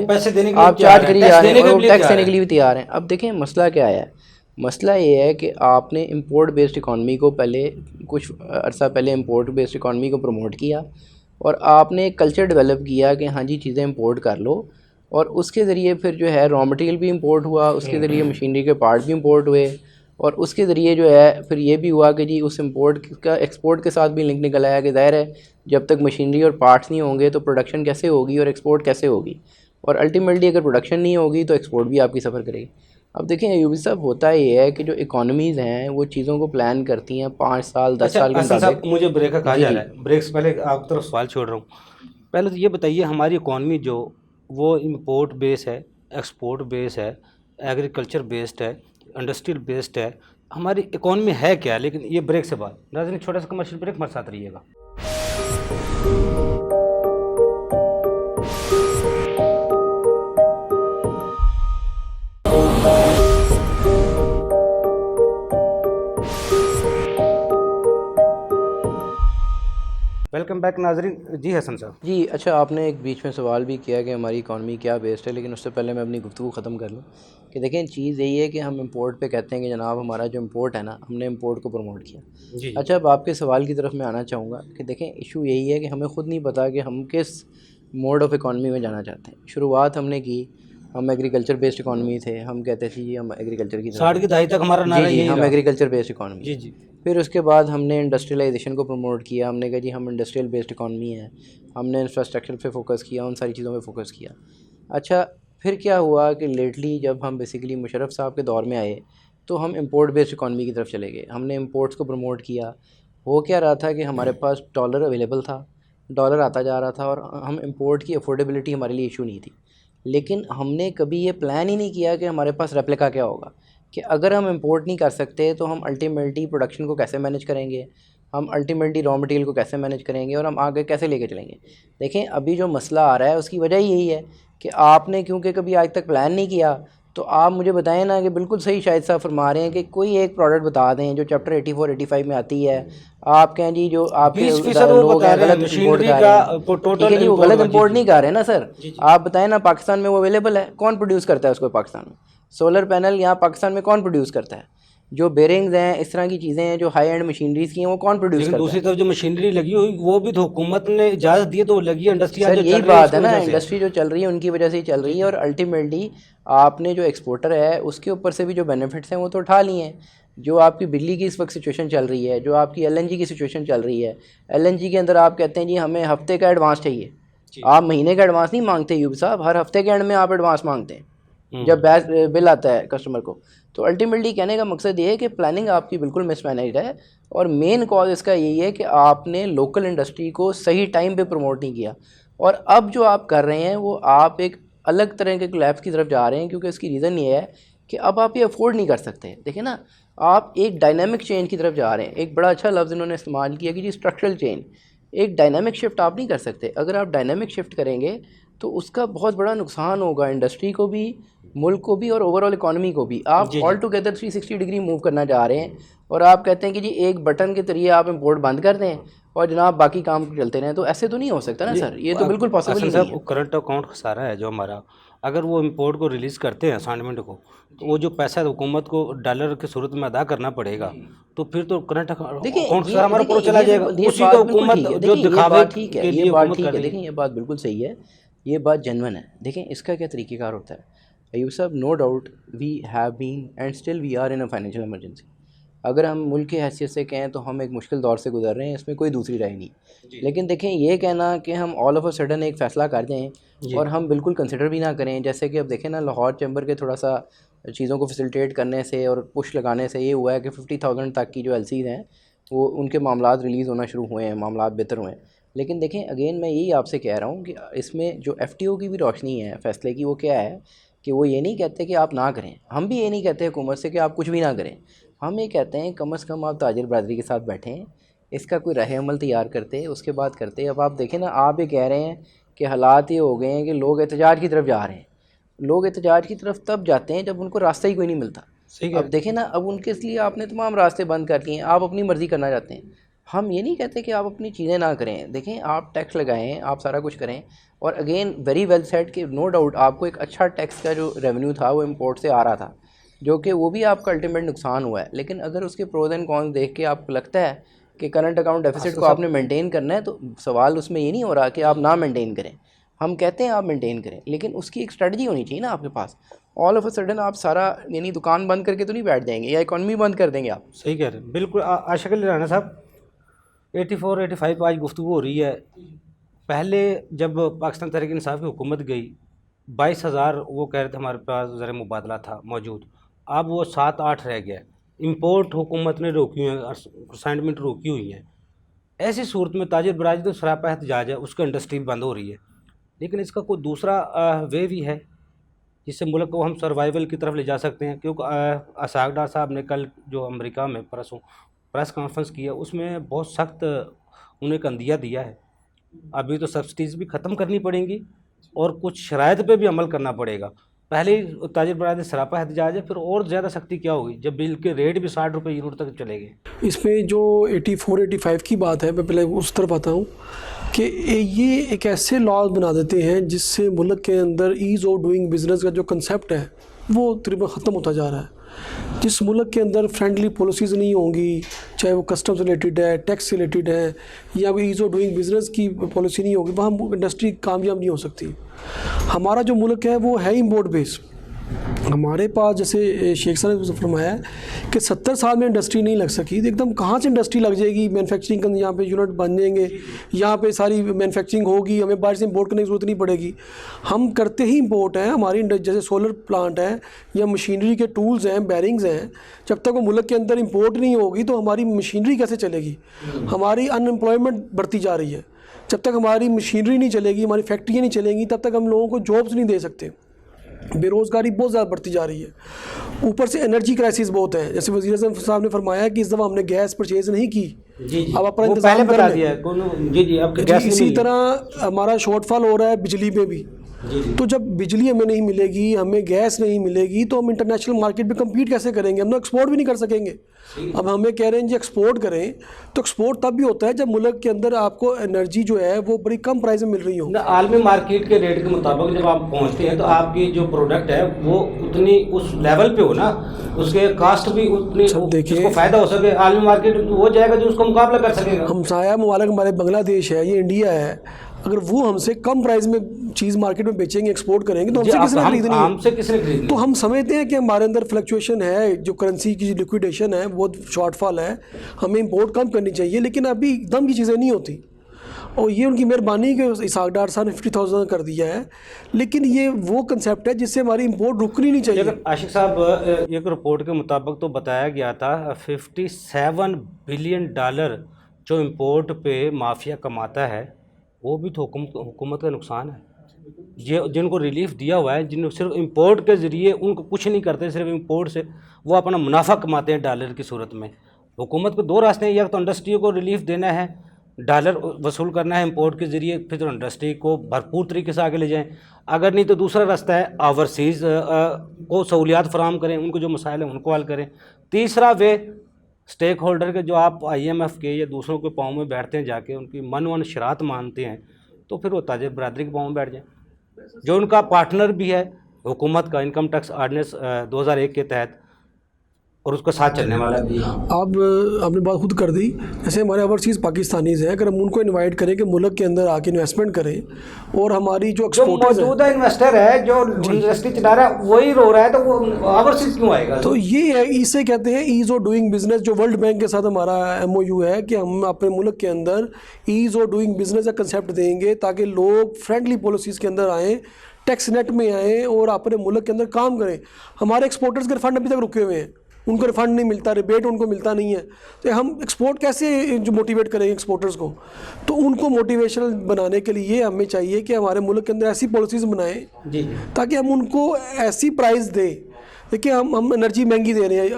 आप चार्ज करी जा रहे हैं, और वो टैक्स देने के लिए भी तैयार हैं। अब देखें मसला क्या है, मसला ये है कि आपने इंपोर्ट बेस्ड इकॉनमी को पहले कुछ अर्सा पहले इंपोर्ट बेस्ड इकॉनमी को प्रमोट किया, और आपने एक कल्चर डेवलप किया कि हाँ जी चीज़ें इंपोर्ट कर लो, और उसके ज़रिए फिर जो है रॉ मटेरियल भी इंपोर्ट हुआ, उसके ज़रिए मशीनरी के पार्ट भी इंपोर्ट हुए, और उसके ज़रिए जो है फिर ये भी हुआ कि जी उस इंपोर्ट का एक्सपोर्ट के साथ भी लिंक निकल आया कि ज़ाहिर है जब तक मशीनरी और पार्ट्स नहीं होंगे तो प्रोडक्शन कैसे होगी और एक्सपोर्ट कैसे होगी, और अल्टीमेटली अगर प्रोडक्शन नहीं होगी तो एक्सपोर्ट भी आपकी सफ़र करेगी। अब देखें अयूबी साहब, होता ये है कि जो इकोनॉमीज़ हैं वो चीज़ों को प्लान करती हैं 5 साल 10 साल के मुताबिक। मुझे ब्रेक का कहा जा रहा है, ब्रेक से पहले आपकी तरफ सवाल छोड़ रहा हूँ। पहले तो ये बताइए, हमारी इकॉनमी जो वो इम्पोर्ट बेस है, एक्सपोर्ट बेस है, एग्रीकल्चर बेस्ड है, इंडस्ट्रियल बेस्ड है, हमारी इकॉनमी है क्या? लेकिन ये ब्रेक से बाद नाज़रीन छोटा सा कमर्शियल ब्रेक, हमारे साथ रहिएगा। वेलकम वेलकम बैक नाजरीन। जी हसन साहब। जी अच्छा, आपने एक बीच में सवाल भी किया कि हमारी इकॉनमी क्या बेस्ड है, लेकिन उससे पहले मैं अपनी गुफ्तगू ख़त्म कर लूँ कि देखें, चीज़ यही है कि हम इंपोर्ट पे कहते हैं कि जनाब हमारा जो इंपोर्ट है ना, हमने इंपोर्ट को प्रमोट किया। जी अच्छा, अब आपके सवाल की तरफ मैं आना चाहूँगा कि देखें, इशू यही है कि हमें ख़ुद नहीं पता कि हम किस मोड ऑफ़ इकॉनमी में जाना चाहते हैं। शुरुआत हमने की, हम एग्रीकल्चर बेस्ड इकॉनमी थे, हम कहते थे जी हम एग्रीकल्चर की तरफ 60 की दहाई तक हमारा जी नारा जी यही हम रहा। Agriculture based economy. जी जी। फिर उसके बाद हमने इंडस्ट्रियलाइजेशन को प्रमोट किया, हमने कहा जी हम इंडस्ट्रियल बेस्ड इकॉनमी है, हमने इंफ्रास्ट्रक्चर पे फोकस किया, उन सारी चीज़ों पे फोकस किया। अच्छा, फिर क्या हुआ कि लेटली जब हम बेसिकली मुशर्रफ साहब के दौर में आए तो हम इंपोर्ट बेस्ड इकॉनमी की तरफ चले गए, हमने इंपोर्ट्स को प्रमोट किया। हो क्या रहा था कि हमारे पास डॉलर अवेलेबल था, डॉलर आता जा रहा था और हम इंपोर्ट की अफोर्डेबिलिटी हमारे लिए इशू नहीं थी। लेकिन हमने कभी ये प्लान ही नहीं किया कि हमारे पास रेप्लिका क्या होगा, कि अगर हम इंपोर्ट नहीं कर सकते तो हम अल्टीमेटली प्रोडक्शन को कैसे मैनेज करेंगे, हम अल्टीमेटली रॉ मटेरियल को कैसे मैनेज करेंगे और हम आगे कैसे लेके चलेंगे। देखें, अभी जो मसला आ रहा है उसकी वजह यही है कि आपने क्योंकि कभी आज तक प्लान नहीं किया। तो आप मुझे बताएं ना कि बिल्कुल सही शायद साहब फरमा रहे हैं कि कोई एक प्रोडक्ट बता दें जो चैप्टर 84-85 में आती है। आप कहें जी जो आपके 20% वो लोग बता हैं रहे हैं गलत इंपोर्ट मशीनरी कर का रहे हैं। ठीक टोटल है जी, वो import गलत का। इंपोर्ट जी नहीं कर रहे हैं ना सर। जी। आप बताएं ना, पाकिस्तान में वो अवेलेबल है, कौन प्रोड्यूस करता है उसको पाकिस्तान में? सोलर पैनल यहाँ पाकिस्तान में कौन प्रोड्यूस करता है? जो बेरिंग्स हैं, इस तरह की चीज़ें हैं जो हाई एंड मशीनरीज की हैं, वो कौन प्रोड्यूस लेकिन करता दूसरी है? तरफ जो मशीनरी लगी हुई वो भी तो हुकूमत ने इजाज़त दी है, तो वो लगी है। इंडस्ट्री आज सर जो यही चल रही है बात उसकी है ना, वजह से। इंडस्ट्री जो चल रही है उनकी वजह से ही चल रही है। और अल्टीमेटली आपने जो एक्सपोर्टर है उसके ऊपर से भी जो बेनिफिट्स हैं वो तो उठा लिए हैं। जो आपकी बिजली की इस वक्त सिचुएशन चल रही है, जो आपकी एलएनजी की सिचुएशन चल रही है, एलएनजी के अंदर आप कहते हैं जी हमें हफ्ते का एडवांस चाहिए। आप महीने का एडवांस नहीं मांगते यूब साहब, हर हफ्ते के एंड में आप एडवांस मांगते हैं जब बिल आता है कस्टमर को। तो अल्टीमेटली कहने का मकसद ये है कि प्लानिंग आपकी बिल्कुल मिसमैनेज्ड है। और मेन कॉज इसका यही है कि आपने लोकल इंडस्ट्री को सही टाइम पे प्रमोट नहीं किया। और अब जो आप कर रहे हैं वो आप एक अलग तरह के कोलैप्स की तरफ जा रहे हैं, क्योंकि इसकी रीज़न ये है कि अब आप ये अफोर्ड नहीं कर सकते। देखिए ना, आप एक डायनामिक चेंज की तरफ जा रहे हैं। एक बड़ा अच्छा लफ्ज़ इन्होंने इस्तेमाल किया कि जी स्ट्रक्चरल चेंज। एक डायनामिक शिफ्ट आप नहीं कर सकते। अगर आप डायनामिक शिफ्ट करेंगे तो उसका बहुत बड़ा नुकसान होगा इंडस्ट्री को भी, मुल्क को भी और ओवरऑल इकॉनमी को भी। आप ऑल टुगेदर 360 डिग्री मूव करना चाह रहे हैं और आप कहते हैं कि जी एक बटन के जरिए आप इंपोर्ट बंद कर दें और जनाब बाकी काम चलते रहें। तो ऐसे तो नहीं हो सकता ना सर, ये तो बिल्कुल पॉसिबल ही नहीं है। करंट अकाउंट खसारा है जो हमारा, अगर वो इम्पोर्ट को रिलीज़ करते हैं असाइनमेंट को, तो वो जो पैसा हुकूमत को डॉलर की सूरत में अदा करना पड़ेगा, तो फिर तो करंट अकाउंट खसारा हमारा पूरा चला जाएगा। उसी को हुकूमत जो दिखावे के लिए ये बात हुकूमत ठीक कर है। रही है। देखें, ये बात बिल्कुल सही है, ये बात जेन्युइन है। देखें, इसका क्या तरीक़ेकार होता है अयूब साहब? No doubt we have been and still we are in a financial emergency. अगर हम मुल्क की हैसियत से कहें तो हम एक मुश्किल दौर से गुजर रहे हैं, इसमें कोई दूसरी राय नहीं। लेकिन देखें, ये कहना कि हम ऑल ऑफ अ सडन एक फ़ैसला कर दें और हम बिल्कुल कंसिडर भी ना करें, जैसे कि अब देखें ना, लाहौर चैम्बर के थोड़ा सा चीज़ों को फैसिलिटेट करने से और पुश लगाने से ये हुआ है कि 50,000 तक की जो एलसीज हैं वो उनके मामलात रिलीज़ होना शुरू हुए हैं, मामलात बेहतर हुए हैं। लेकिन देखें, अगेन मैं यही आपसे कह रहा हूँ कि इसमें जो एफटीओ की भी रोशनी है फ़ैसले की, वो क्या है कि वो ये नहीं कहते कि आप ना करें। हम भी ये नहीं कहते हुकूमत से कि आप कुछ भी ना करें। हम ये कहते हैं कम से कम आप ताजिर बरादरी के साथ बैठें, इसका कोई राह अमल तैयार करते, उसके बाद करते। अब आप देखें ना, आप ये कह रहे हैं कि हालात ये हो गए हैं कि लोग एहतजाज की तरफ जा रहे हैं। लोग एहतजाज की तरफ तब जाते हैं जब उनको रास्ता ही कोई नहीं मिलता। अब देखें ना, अब उनके इसलिए आपने तमाम रास्ते बंद कर दिए हैं, आप अपनी मर्ज़ी करना चाहते हैं। हम ये नहीं कहते कि आप अपनी चीज़ें ना करें। देखें, आप टैक्स लगाएं, आप सारा कुछ करें। और अगेन वेरी वेल सेड कि नो डाउट आपको एक अच्छा टैक्स का जो रेवेन्यू था वो इंपोर्ट से आ रहा था, जो कि वो भी आपका अल्टीमेट नुकसान हुआ है। लेकिन अगर उसके प्रोज एंड कॉन्स देख के आपको लगता है कि करंट अकाउंट डेफिसिट को आपने मेंटेन करना है, तो सवाल उसमें ये नहीं हो रहा कि आप ना मेंटेन करें। हम कहते हैं आप मेंटेन करें, लेकिन उसकी एक स्ट्रेटजी होनी चाहिए ना आपके पास। ऑल ऑफ अ सडन आप सारा यानी दुकान बंद करके तो नहीं बैठ जाएंगे या इकॉनमी बंद कर देंगे आप। सही कह रहे हैं, बिल्कुल। आशिक अली राणा साहब, 84-85 आज गुफ्तगू हो रही है। पहले जब पाकिस्तान तहरीक इंसाफ की हुकूमत गई, 22,000 वो कह रहे थे हमारे पास ज़र मुबादला था मौजूद, अब वो 7-8 रह गया। इंपोर्ट हुकूमत ने रोकी हुई है, असाइनमेंट रोकी हुई है। ऐसी सूरत में ताजिर बरादरी तो सरापा एहतजाज है, उसका इंडस्ट्री बंद हो रही है। लेकिन इसका कोई दूसरा वे भी है जिससे मुल्क को हम सर्वाइवल की तरफ ले जा सकते हैं? क्योंकि असाक डार साहब ने कल जो अमेरिका में परसों प्रेस कॉन्फ्रेंस किया, उसमें बहुत सख्त उन्हें एक अंदिया दिया है। अभी तो सब्सिडीज़ भी ख़त्म करनी पड़ेंगी और कुछ शराइत पे भी अमल करना पड़ेगा। पहले ही ताजिर बरादरी सरापा एहतजाज है, फिर और ज़्यादा सख्ती क्या होगी जब बिल के रेट भी 60 रुपये यूनिट तक चले गए। इसमें जो 84-85 की बात है, मैं पहले उस तरफ आता हूँ कि ये एक ऐसे लॉज बना देते हैं जिससे मुल्क के अंदर ईज़ ऑफ डूइंग बिज़नेस का जो कंसेप्ट है वो तकरीबन ख़त्म होता जा रहा है। जिस मुल्क के अंदर फ्रेंडली पॉलिसीज़ नहीं होंगी, चाहे वो कस्टम्स रिलेटेड है, टैक्स रिलेटेड है, या कोई ईज़ ऑफ डूइंग बिज़नेस की पॉलिसी नहीं होगी, वहाँ इंडस्ट्री कामयाब नहीं हो सकती। हमारा जो मुल्क है वो है इम्पोर्ट बेस। हमारे पास जैसे शेख साहब ने फरमाया कि 70 साल में इंडस्ट्री नहीं लग सकी, तो एकदम कहाँ से इंडस्ट्री लग जाएगी? मैन्युफैक्चरिंग का यहाँ पे यूनिट बन जाएंगे, यहाँ पे सारी मैन्युफैक्चरिंग होगी, हमें बाहर से इंपोर्ट करने की ज़रूरत नहीं पड़ेगी। हम करते ही इंपोर्ट हैं। हमारी जैसे सोलर प्लांट है या मशीनरी के टूल्स हैं, बैरिंग्स हैं, जब तक वो मुल्क के अंदर इंपोर्ट नहीं होगी तो हमारी मशीनरी कैसे चलेगी? हमारी अनएम्प्लॉयमेंट बढ़ती जा रही है। जब तक हमारी मशीनरी नहीं चलेगी, हमारी फैक्ट्रियाँ नहीं चलेंगी, तब तक हम लोगों को जॉब्स नहीं दे सकते। बेरोज़गारी बहुत ज़्यादा बढ़ती जा रही है। ऊपर से एनर्जी क्राइसिस बहुत है। जैसे वज़ीर आज़म साहब ने फरमाया कि इस दफ़ा हमने गैस परचेज़ नहीं की, जी अब अपना वो इंतज़ाम पहले कर बता लें। दिया है। जी अब गैस नहीं इसी मिली। तरह हमारा शॉर्टफॉल हो रहा है बिजली में भी। तो जब बिजली हमें नहीं मिलेगी, हमें गैस नहीं मिलेगी, तो हम इंटरनेशनल मार्केट में कम्पीट कैसे करेंगे? हम तो एक्सपोर्ट भी नहीं कर सकेंगे। अब हमें कह रहे हैं जी एक्सपोर्ट करें, तो एक्सपोर्ट तब भी होता है जब मुल्क के अंदर आपको एनर्जी जो है वो बड़ी कम प्राइस में मिल रही हो। आलमी मार्केट के रेट के मुताबिक जब आप पहुंचते हैं तो आपकी जो प्रोडक्ट है वो उतनी उस लेवल पे हो ना, उसके कास्ट भी उतनी, देखिए, उसको फ़ायदा हो सके। आलमी मार्केट वो जाएगा जो उसको मुकाबला कर सकेगा। हमसाया मुबारक हमारे बांग्लादेश है, ये इंडिया है, अगर वो हमसे कम प्राइस में चीज़ मार्केट में बेचेंगे, एक्सपोर्ट करेंगे, तो हमसे किसने खरीदनी है? हमसे किसने खरीदनी? तो हम समझते हैं कि हमारे अंदर फ्लक्चुएशन है, जो करेंसी की लिक्विडेशन है वो शॉर्टफॉल है, हमें इंपोर्ट कम करनी चाहिए, लेकिन अभी एकदम की चीज़ें नहीं होती। और ये उनकी मेहरबानी कि इसहाक डार साहब ने 50,000 कर दिया है, लेकिन ये वो कंसेप्ट है जिससे हमारी इंपोर्ट रुकनी नहीं चाहिए। आशिक साहब, एक रिपोर्ट के मुताबिक तो बताया गया था 57 बिलियन डॉलर जो इंपोर्ट पे माफिया कमाता है, वो भी तो हुकूमत का नुकसान है। ये जिनको रिलीफ दिया हुआ है, जिनको सिर्फ इंपोर्ट के ज़रिए, उनको कुछ नहीं करते, सिर्फ इंपोर्ट से वो अपना मुनाफा कमाते हैं डॉलर की सूरत में। हुकूमत को दो रास्ते हैं, या तो इंडस्ट्री को रिलीफ देना है, डॉलर वसूल करना है इंपोर्ट के ज़रिए, फिर तो इंडस्ट्री को भरपूर तरीके से आगे ले जाएं। अगर नहीं तो दूसरा रास्ता है ओवरसीज़ को सहूलियात फराहम करें, उनको जो मसाइल हैं उनको हल करें। तीसरा वे स्टेक होल्डर के, जो आप IMF के या दूसरों के पाँव में बैठते हैं जाके, उनकी मन शरात मानते हैं, तो फिर वो ताजिर बरादरी के पाँव में बैठ जाएं। जो उनका पार्टनर भी है हुकूमत का, इनकम टैक्स ऑर्डिनेंस 2001 के तहत, और उसके साथ चलने वाला भी। अब आपने बात खुद कर दी, जैसे हमारे ओवरसीज़ पाकिस्तानीज़ हैं, अगर हम उनको इनवाइट करें कि मुल्क के अंदर आके इन्वेस्टमेंट करें, और हमारी जो एक्सपोर्टर्स मौजूदा इन्वेस्टर है जो इंडस्ट्री चला रहा है वही रो रहा है, तो वो ओवरसीज क्यों आएगा? तो ये है, इसे कहते हैं ईज़ ऑफ डूइंग बिजनेस। जो वर्ल्ड बैंक के साथ हमारा MOU है कि हम अपने मुल्क के अंदर ईज़ ऑफ डूइंग बिजनेस का कंसेप्ट देंगे ताकि लोग फ्रेंडली पॉलिसीज़ के अंदर आएँ, टैक्स नेट में आएँ और अपने मुल्क के अंदर काम करें। हमारे एक्सपोर्टर्स के रिफंड अभी तक रुके हुए हैं, उनको रिफंड नहीं मिलता, रिबेट उनको मिलता नहीं है। तो हम एक्सपोर्ट कैसे जो मोटिवेट करेंगे एक्सपोर्टर्स को? तो उनको मोटिवेशनल बनाने के लिए हमें चाहिए कि हमारे मुल्क के अंदर ऐसी पॉलिसीज़ बनाएं ताकि हम उनको ऐसी प्राइस दें। देखिए, हम एनर्जी महंगी दे रहे हैं,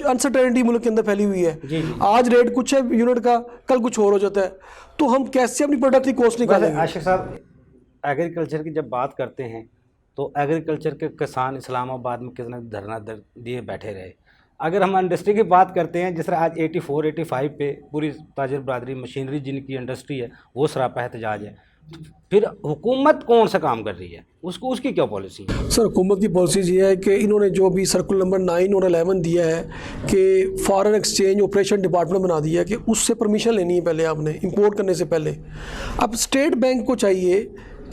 अनसर्टेनिटी मुल्क के अंदर फैली हुई है। आज रेट कुछ है यूनिट का, कल कुछ और हो जाता है, तो हम कैसे अपनी प्रोडक्ट की कॉस्ट निकालेंगे? आशिक साहब, एग्रीकल्चर की जब बात करते हैं तो एग्रीकल्चर के किसान इस्लामाबाद में कितना धरना दिए बैठे रहे। अगर हम इंडस्ट्री की बात करते हैं, जिस तरह आज 84-85 पे पूरी ताजिर बरादरी मशीनरी जिनकी इंडस्ट्री है वो सरापा एहतजाज है, फिर हुकूमत कौन सा काम कर रही है, उसकी क्या पॉलिसी है? सर, हुकूमत की पॉलिसीज़ ये है कि इन्होंने जो भी सर्कुलर नंबर 9 और 11 दिया है कि फॉरेन एक्सचेंज ऑपरेशन डिपार्टमेंट बना दिया है कि उससे परमिशन लेनी है पहले आपने इंपोर्ट करने से पहले। अब स्टेट बैंक को चाहिए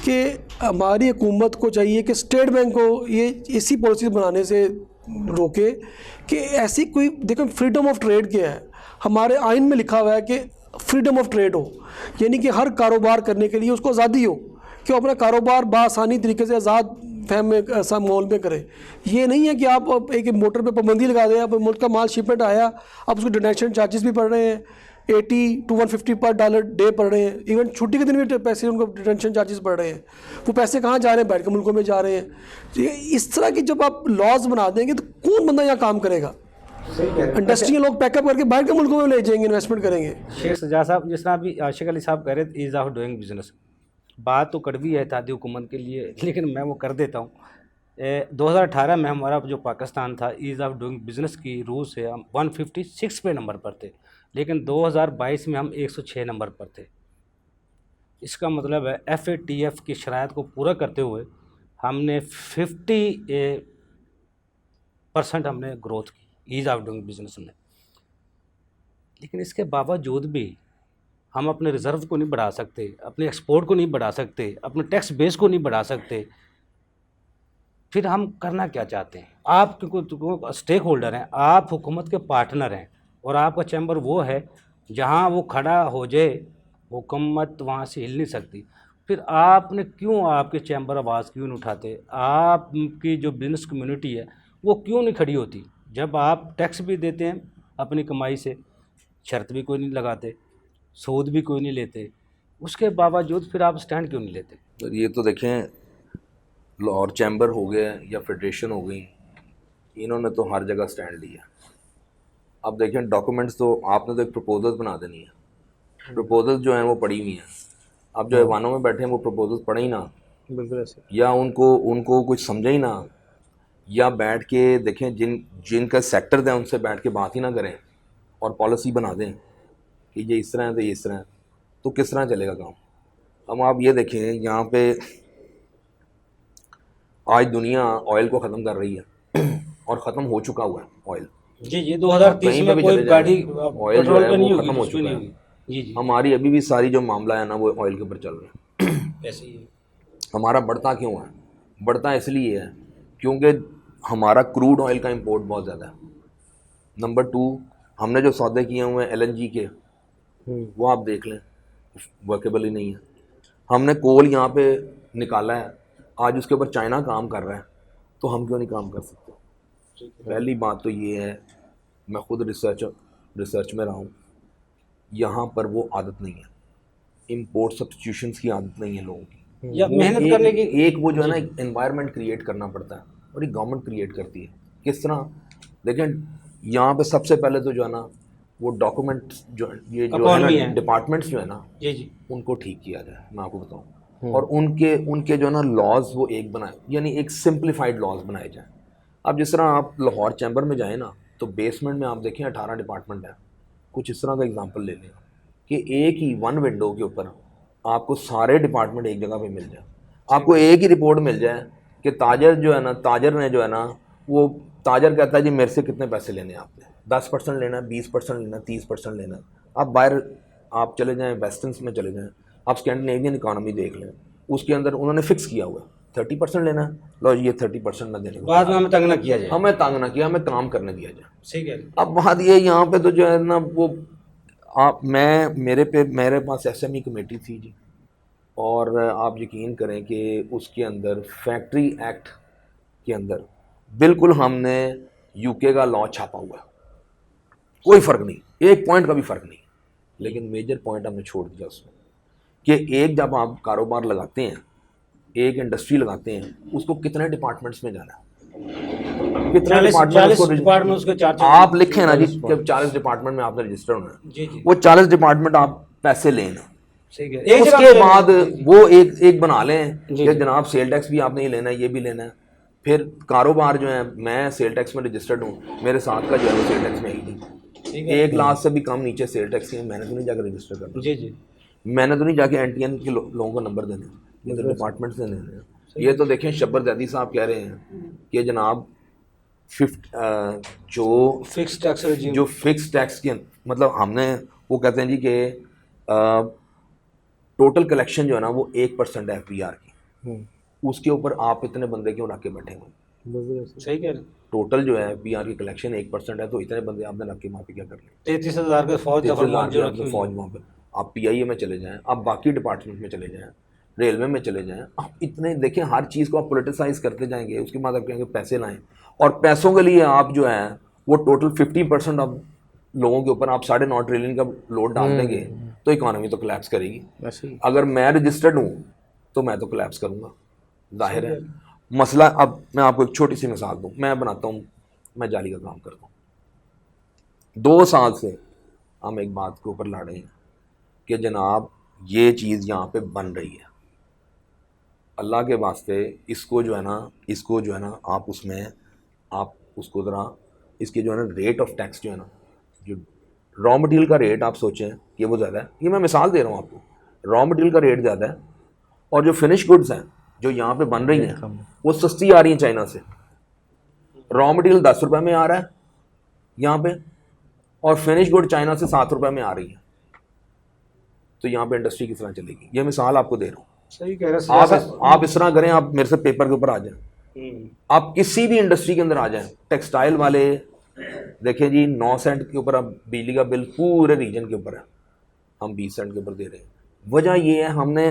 कि हमारी हुकूमत को चाहिए कि स्टेट बैंक को ये ऐसी पॉलिसी बनाने से रोके कि ऐसी कोई, देखो फ्रीडम ऑफ ट्रेड क्या है, हमारे आइन में लिखा हुआ है कि फ्रीडम ऑफ ट्रेड हो, यानी कि हर कारोबार करने के लिए उसको आज़ादी हो कि अपना कारोबार बआसानी तरीके से आज़ाद फहम में माहौल में करें। ये नहीं है कि आप एक मोटर पे पाबंदी लगा दें, अब मुल्क का माल शिपमेंट आया, अब उसको डिटेंशन चार्जेस भी पड़ रहे हैं, 80 to 150 पर डॉलर डे पड़ रहे हैं। इवन छुट्टी के दिन भी पैसे उनको डिटेंशन चार्जेस पड़ रहे हैं। वो पैसे कहाँ जा रहे हैं? बैठ के मुल्कों में जा रहे हैं। तो इस तरह की जब आप लॉज बना देंगे तो कौन बंदा यहाँ काम करेगा? इंडस्ट्री लोग पैकअप करके बाहर के मुल्कों में ले जाएंगे, इन्वेस्टमेंट करेंगे। शेख सज्जाद साहब, जिस तरह अभी आशिक अली साहब कह रहे थे ईज़ ऑफ डूइंग बिजनेस, बात तो कड़वी है तादी हुकूमत के लिए, लेकिन मैं वो कर देता हूँ। 2018 में हमारा जो पाकिस्तान था ईज़ ऑफ डूइंग बिज़नेस की रूल से हम 156 पे नंबर पर थे, लेकिन 2022 में हम 106 नंबर पर थे। इसका मतलब है FATF की शराइत को पूरा करते हुए हमने 50% हमने ग्रोथ की ईज़ ऑफ डूइंग बिज़नेस में। लेकिन इसके बावजूद भी हम अपने रिज़र्व को नहीं बढ़ा सकते, अपने एक्सपोर्ट को नहीं बढ़ा सकते, अपने टैक्स बेस को नहीं बढ़ा सकते। फिर हम करना क्या चाहते हैं? आप क्योंकि स्टेक होल्डर हैं, आप हुकूमत के पार्टनर हैं और आपका चैम्बर वो है जहां वो खड़ा हो जाए हुकूमत वहां से हिल नहीं सकती। फिर आपने क्यों, आपके चैम्बर आवाज़ क्यों नहीं उठाते? आपकी जो बिज़नेस कम्युनिटी है वो क्यों नहीं खड़ी होती? जब आप टैक्स भी देते हैं अपनी कमाई से, शर्त भी कोई नहीं लगाते, सूद भी कोई नहीं लेते, उसके बावजूद फिर आप स्टैंड क्यों नहीं लेते? तो ये तो देखें, लाहौर चैम्बर हो गया या फेडरेशन हो गई, इन्होंने तो हर जगह स्टैंड लिया। अब देखें डॉक्यूमेंट्स तो आपने तो एक प्रपोजल बना देनी है, प्रपोजल जो है वो पड़ी हुई हैं। अब जो ऐवानों में बैठे हैं वो प्रपोजल पढ़े ही ना, बिल्कुल ऐसे। या उनको कुछ समझे ही ना, या बैठ के देखें जिनका सेक्टर है उनसे बैठ के बात ही ना करें और पॉलिसी बना दें कि ये इस तरह है तो ये इस तरह है, तो किस तरह चलेगा काम? हम आप ये देखें, यहाँ पे आज दुनिया ऑयल को ख़त्म कर रही है और ख़त्म हो चुका हुआ है ऑयल। जी 2030 कहीं पे में भी कोई चले जाएं, गाड़ी ऑयल जो पेट्रोल है पे नहीं वो होगी, ख़त्म हो कुछ भी चुका नहीं है। होगी। जी हमारी अभी भी सारी जो मामला है ना वो ऑयल के ऊपर चल रहा है। ऐसे ही है। हमारा बढ़ता क्यों है? बढ़ता इसलिए है क्योंकि हमारा क्रूड ऑयल का इंपोर्ट बहुत ज़्यादा है। नंबर 2, हमने जो सौदे किए हुए हैं LNG के, वो आप देख लें, वर्केबल ही नहीं है। हमने कोल यहाँ पे निकाला है, आज उसके ऊपर चाइना काम कर रहा है, तो हम क्यों नहीं काम कर सकते? पहली बात तो ये है, मैं खुद रिसर्च में रहा हूँ, यहाँ पर वो आदत नहीं है, इंपोर्ट सब्स्टिट्यूशंस की आदत नहीं है लोगों की। या मेहनत करने की एक वो जो है ना एक एनवायरनमेंट क्रिएट करना पड़ता है और ये गवर्नमेंट क्रिएट करती है। किस तरह? देखें यहाँ पे सबसे पहले तो जो है ना वो डॉक्यूमेंट्स जो ये जो है ना डिपार्टमेंट्स जो है ना जी उनको ठीक किया जाए, मैं आपको बताऊँ, और उनके जो है ना लॉज वो एक बनाए, यानी एक सिंप्लीफाइड लॉज बनाए जाए। अब जिस तरह आप लाहौर चैम्बर में जाएँ ना तो बेसमेंट में आप देखें 18 डिपार्टमेंट है। कुछ इस तरह का एग्जांपल ले लें कि एक ही वन विंडो के ऊपर आपको सारे डिपार्टमेंट एक जगह पे मिल जाए, आपको एक ही रिपोर्ट मिल जाए कि ताजर जो है ना, ताजर ने जो है ना, वो ताजर कहता है जी मेरे से कितने पैसे लेने हैं आपने, 10% लेना है, 20% लेना है, 30% लेना है। आप बाहर आप चले जाएँ, वेस्टर्न्स में चले जाएँ, आप स्कैंडिनेवियन इकॉनमी देख लें, उसके अंदर उन्होंने फिक्स किया हुआ है 30% लेना है, लो ये 30% ना देने, बाद में हमें तंग ना किया जाए, हमें तंग ना किया, हमें काम करने दिया जाए। सही कह रहे हैं। अब बात ये यहाँ पे तो जो है ना वो मेरे पास SME कमेटी थी जी, और आप यकीन करें कि उसके अंदर फैक्ट्री एक्ट के अंदर बिल्कुल हमने UK का लॉ छापा हुआ है, कोई फ़र्क नहीं, एक पॉइंट का भी फ़र्क नहीं, लेकिन मेजर पॉइंट हमने छोड़ दिया उसमें कि एक जब आप कारोबार लगाते हैं, एक इंडस्ट्री लगाते हैं, उसको कितने डिपार्टमेंट्स में जाना है, कितने डिपार्टमेंट्स को आप लिखें ना जी कि 40 डिपार्टमेंट में आपने रजिस्टर होना है, वो 40 डिपार्टमेंट आप पैसे लेना, उसके बाद वो एक बना लें कि जनाब सेल टैक्स भी आपने ही लेना है, ये भी लेना है। फिर कारोबार जो है, मैं सेल टैक्स में रजिस्टर्ड हूँ, मेरे साथ का जो है वो सेल टैक्स में ही नहीं, 1 लाख से भी कम नीचे सेल टैक्स है, मैंने तो नहीं जाकर रजिस्टर करना, जी मैंने तो नहीं जाके NTN के लोगों का नंबर देना, ये तो डिपार्टमेंट से देने हैं। ये तो देखें शब्बर जैदी साहब कह रहे हैं कि जनाब जो फिक्स टैक्स के मतलब हमने वो कहते हैं जी कि टोटल कलेक्शन जो है ना वो 1% है FBR की, उसके ऊपर आप इतने बंदे क्यों रख के बैठे हुए? सही कह रहे हैं। टोटल जो है FBR की कलेक्शन 1% है, तो इतने बंदे आपने रख के वहाँ पे क्या कर लें? 33,000 का फौज वहाँ पे आप PIA में चले जाएँ, आप बाकी डिपार्टमेंट में चले जाएँ, रेलवे में चले जाएँ, आप इतने देखें, हर चीज़ को आप पोलिटिसाइज करते जाएंगे, उसके बाद आप कहेंगे पैसे लाएँ, और पैसों के लिए आप जो है वो टोटल 50% ऑफ लोगों के ऊपर आप 9.5 ट्रिलियन का लोड डाल देंगे तो इकॉनमी तो कोलैप्स करेगी। अगर मैं रजिस्टर्ड हूँ तो मैं तो कोलैप्स करूँगा, जाहिर है। मसला, अब मैं आपको एक छोटी सी मिसाल दूँ, मैं बनाता हूँ, मैं जाली का काम करता हूँ, 2 साल से हम एक बात के ऊपर लड़ रहे हैं कि जनाब ये चीज़ यहाँ पे बन रही है, अल्लाह के वास्ते इसको जो है ना आप उसमें आप उसको ज़रा इसके जो है ना रेट ऑफ टैक्स जो है ना, जो रॉ मटेरियल का रेट आप सोचें कि वो ज़्यादा है। ये मैं मिसाल दे रहा हूँ आपको, रॉ मटेरियल का रेट ज़्यादा है और जो फिनिश गुड्स हैं जो यहाँ पे बन रही हैं वो सस्ती आ रही हैं चाइना से। रॉ मटेरियल 10 रुपये में आ रहा है यहाँ पे और फिनिश गुड चाइना से 7 रुपये में आ रही है। तो यहाँ पे इंडस्ट्री किस तरह चलेगी? ये मिसाल आपको दे रहा हूँ। सही कह रहे हैं आप इस तरह करें, आप मेरे से पेपर के ऊपर आ जाएं, आप किसी भी इंडस्ट्री के अंदर आ जाएं, टेक्सटाइल वाले देखें जी 9 सेंट के ऊपर अब बिजली का बिल पूरे रीजन के ऊपर है, हम 20 सेंट के ऊपर दे रहे हैं। वजह ये है हमने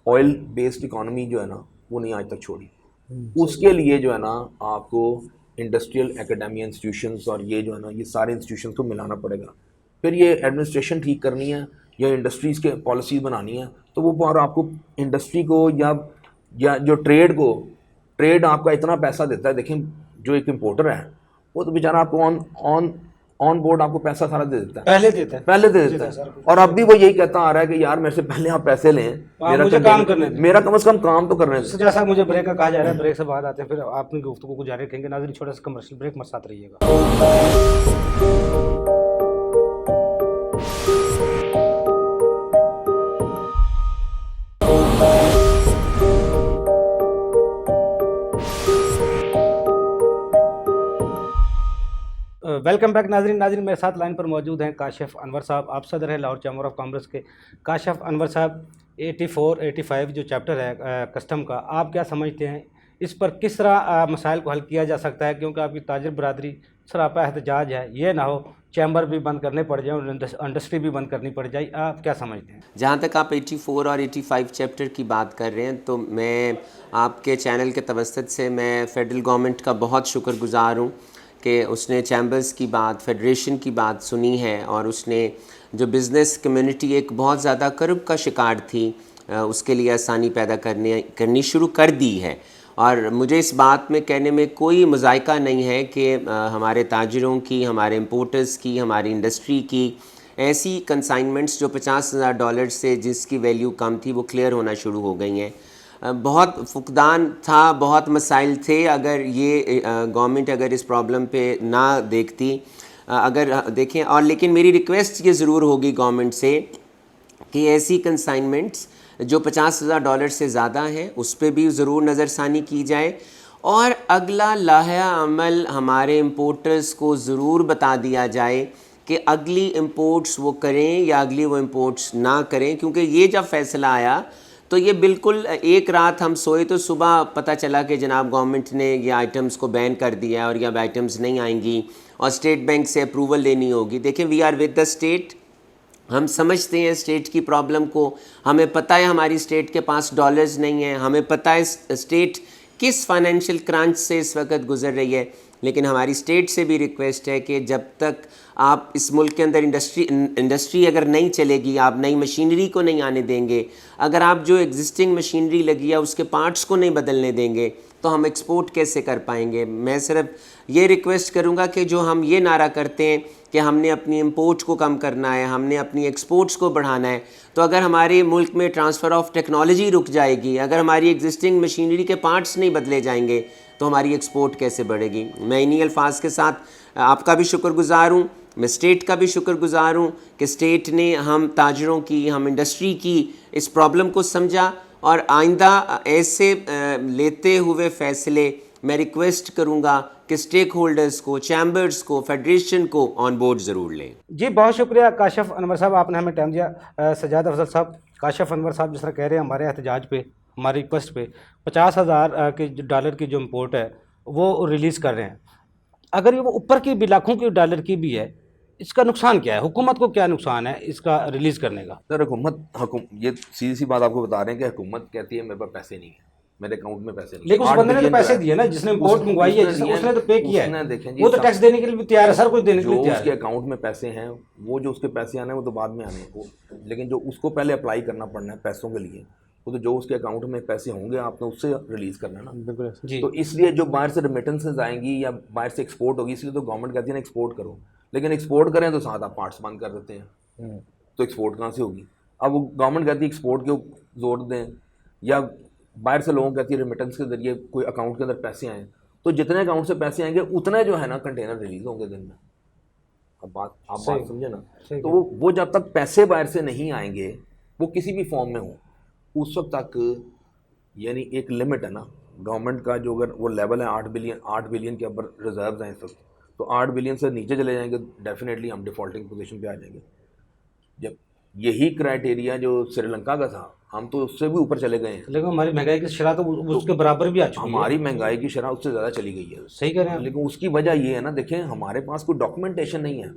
ऑयल बेस्ड इकोनॉमी जो है ना वो नहीं आज तक छोड़ी। उसके लिए जो है ना आपको इंडस्ट्रियल एकेडमिया इंस्टीट्यूशंस और ये जो है ना ये सारे इंस्टीट्यूशंस को मिलाना पड़ेगा। फिर ये एडमिनिस्ट्रेशन ठीक करनी है या इंडस्ट्रीज़ के पॉलिसीज़ बनानी है तो वो और आपको इंडस्ट्री को या जो ट्रेड आपका इतना पैसा देता है। देखें जो एक इम्पोर्टर है वो तो बेचारा आपको ऑन बोर्ड आपको पैसा सारा दे देता है, पहले दे देता है और अब भी वो यही कहता आ रहा है कि यार मेरे से पहले आप पैसे लें, मेरा कम से कम काम तो करने दें। जैसा मुझे ब्रेक का कहा जा रहा है, ब्रेक से बाद आते हैं फिर अपनी गुफ्तगू को जारी रखेंगे। नाज़रीन छोटा सा कमर्शियल ब्रेक, मेरे साथ रहिएगा। वेलकम बैक नाजरीन मेरे साथ लाइन पर मौजूद हैं काशिफ अनवर साहब। आप सदर हैं लाहौर चैम्बर ऑफ कॉमर्स के। काशिफ अनवर साहब, 84, 85 जो चैप्टर है कस्टम का, आप क्या समझते हैं इस पर किस तरह मसाइल को हल किया जा सकता है? क्योंकि आपकी ताजिर बरादरी सरापा एहतजाज है, ये ना हो चैम्बर भी बंद करने पड़ जाए और इंडस्ट्री भी बंद करनी पड़ जाए। आप क्या समझते हैं? जहाँ तक आप 84 और 85 चैप्टर की बात कर रहे हैं तो मैं आपके चैनल के तवस्सुत से मैं फ़ेडरल गवर्नमेंट का बहुत शुक्रगुज़ार हूँ कि उसने चैम्बर्स की बात, फेडरेशन की बात सुनी है और उसने जो बिज़नेस कम्युनिटी एक बहुत ज़्यादा कर्ब का शिकार थी उसके लिए आसानी पैदा करनी शुरू कर दी है। और मुझे इस बात में कहने में कोई मुज़ायका नहीं है कि हमारे ताजिरों की, हमारे इम्पोर्टर्स की, हमारी इंडस्ट्री की ऐसी कंसाइनमेंट्स जो $50,000 से जिसकी वैल्यू कम थी वो क्लियर होना शुरू हो गई हैं। बहुत फुकदान था, बहुत मसाइल थे। अगर ये गवर्नमेंट अगर इस प्रॉब्लम पे ना देखती, अगर देखें और लेकिन मेरी रिक्वेस्ट ये ज़रूर होगी गवर्नमेंट से कि ऐसी कंसाइनमेंट्स जो $50,000 से ज़्यादा हैं उस पर भी ज़रूर नज़रसानी की जाए और अगला लाहा अमल हमारे इम्पोर्टर्स को ज़रूर बता दिया जाए कि अगली इम्पोर्ट्स वो करें या अगली वो इम्पोर्ट्स ना करें। क्योंकि ये जब फ़ैसला आया तो ये बिल्कुल एक रात हम सोए तो सुबह पता चला कि जनाब गवर्नमेंट ने ये आइटम्स को बैन कर दिया और ये अब आइटम्स नहीं आएंगी और स्टेट बैंक से अप्रूवल लेनी होगी। देखें, we are with the state, हम समझते हैं स्टेट की प्रॉब्लम को, हमें पता है हमारी स्टेट के पास डॉलर्स नहीं है, हमें पता है स्टेट किस फाइनेंशियल क्रंच से इस वक्त गुजर रही है। लेकिन हमारी स्टेट से भी रिक्वेस्ट है कि जब तक आप इस मुल्क के अंदर इंडस्ट्री अगर नहीं चलेगी, आप नई मशीनरी को नहीं आने देंगे, अगर आप जो एग्जिस्टिंग मशीनरी लगी है उसके पार्ट्स को नहीं बदलने देंगे तो हम एक्सपोर्ट कैसे कर पाएंगे। मैं सिर्फ ये रिक्वेस्ट करूँगा कि जो हम ये नारा करते हैं कि हमने अपनी इंपोर्ट को कम करना है, हमने अपनी एक्सपोर्ट्स को बढ़ाना है, तो अगर हमारे मुल्क में ट्रांसफ़र ऑफ टेक्नोलॉजी रुक जाएगी, अगर हमारी एग्जिस्टिंग मशीनरी के पार्ट्स नहीं बदले जाएंगे तो हमारी एक्सपोर्ट कैसे बढ़ेगी। मैं इन्हीं अल्फाज के साथ आपका भी शुक्रगुज़ार हूँ, मैं स्टेट का भी शुक्रगुज़ार हूँ कि स्टेट ने हम ताजरों की, हम इंडस्ट्री की इस प्रॉब्लम को समझा और आइंदा ऐसे लेते हुए फ़ैसले मैं रिक्वेस्ट करूँगा कि स्टेक होल्डर्स को, चैम्बर्स को, फेडरेशन को ऑन बोर्ड ज़रूर लें। जी बहुत शुक्रिया काशिफ अनवर साहब, आपने हमें टाइम दिया। सजाद अफजल साहब, काशिफ अनवर साहब जिस तरह कह रहे हैं हमारे एहतजाज पे, हमारी रिक्वेस्ट पे $50,000 के डॉलर की जो इम्पोर्ट है वो रिलीज़ कर रहे हैं। अगर ये वो ऊपर की भी लाखों की डॉलर की भी है, इसका नुकसान क्या है? हुकूमत को क्या नुकसान है इसका रिलीज़ करने का? सर ये सीधी सी बात आपको बता रहे हैं कि हुकूमत कहती है मेरे पास पैसे नहीं है, मेरे अकाउंट में पैसे नहीं। लेकिन उस बंदे ने तो पैसे दिए ना, जिसने इम्पोर्ट मंगवाई है, उसने तो पे किया है, वो तो टैक्स देने के लिए भी तैयार है, सर कुछ देने के लिए तैयार है। उसके अकाउंट में पैसे हैं, वो जो उसके पैसे आने वो तो बाद में आने को, लेकिन जो उसको पहले अप्लाई करना पड़ना है पैसों के लिए, वो तो जो उसके अकाउंट में पैसे होंगे आपने उससे रिलीज़ करना है ना। बिल्कुल। तो इसलिए जो बाहर से रेमिटेंसेज आएंगी या बाहर से एक्सपोर्ट होगी, इसलिए तो गवर्नमेंट कहती है ना एक्सपोर्ट करो, लेकिन एक्सपोर्ट करें तो साथ आप पार्ट्स बंद कर देते हैं, तो एक्सपोर्ट कहाँ से होगी? अब वो गवर्नमेंट कहती है एक्सपोर्ट के जोर दें या बाहर से लोगों कहती है रेमिटेंस के जरिए कोई अकाउंट के अंदर पैसे आए, तो जितने अकाउंट से पैसे आएंगे उतने जो है ना कंटेनर रिलीज होंगे दिन में। अब बात आप बात समझे ना, तो वो जब तक पैसे बाहर से नहीं आएंगे, वो किसी भी फॉर्म में हो, उस वक्त तक यानी एक लिमिट है ना गवर्नमेंट का, जो अगर वो लेवल है 8 बिलियन के ऊपर रिजर्व हैं इस वक्त, तो 8 बिलियन से नीचे चले जाएंगे डेफिनेटली हम डिफ़ॉल्टिंग पोजीशन पे आ जाएंगे। जब यही क्राइटेरिया जो श्रीलंका का था, हम तो उससे भी ऊपर चले गए हैं, लेकिन हमारी महंगाई की शरह तो उसके बराबर भी आ चुकी है। हमारी महंगाई की शरह उससे ज़्यादा चली गई है। सही कह रहे हैं, लेकिन उसकी वजह ये है ना, देखें हमारे पास कोई डॉक्यूमेंटेशन नहीं है,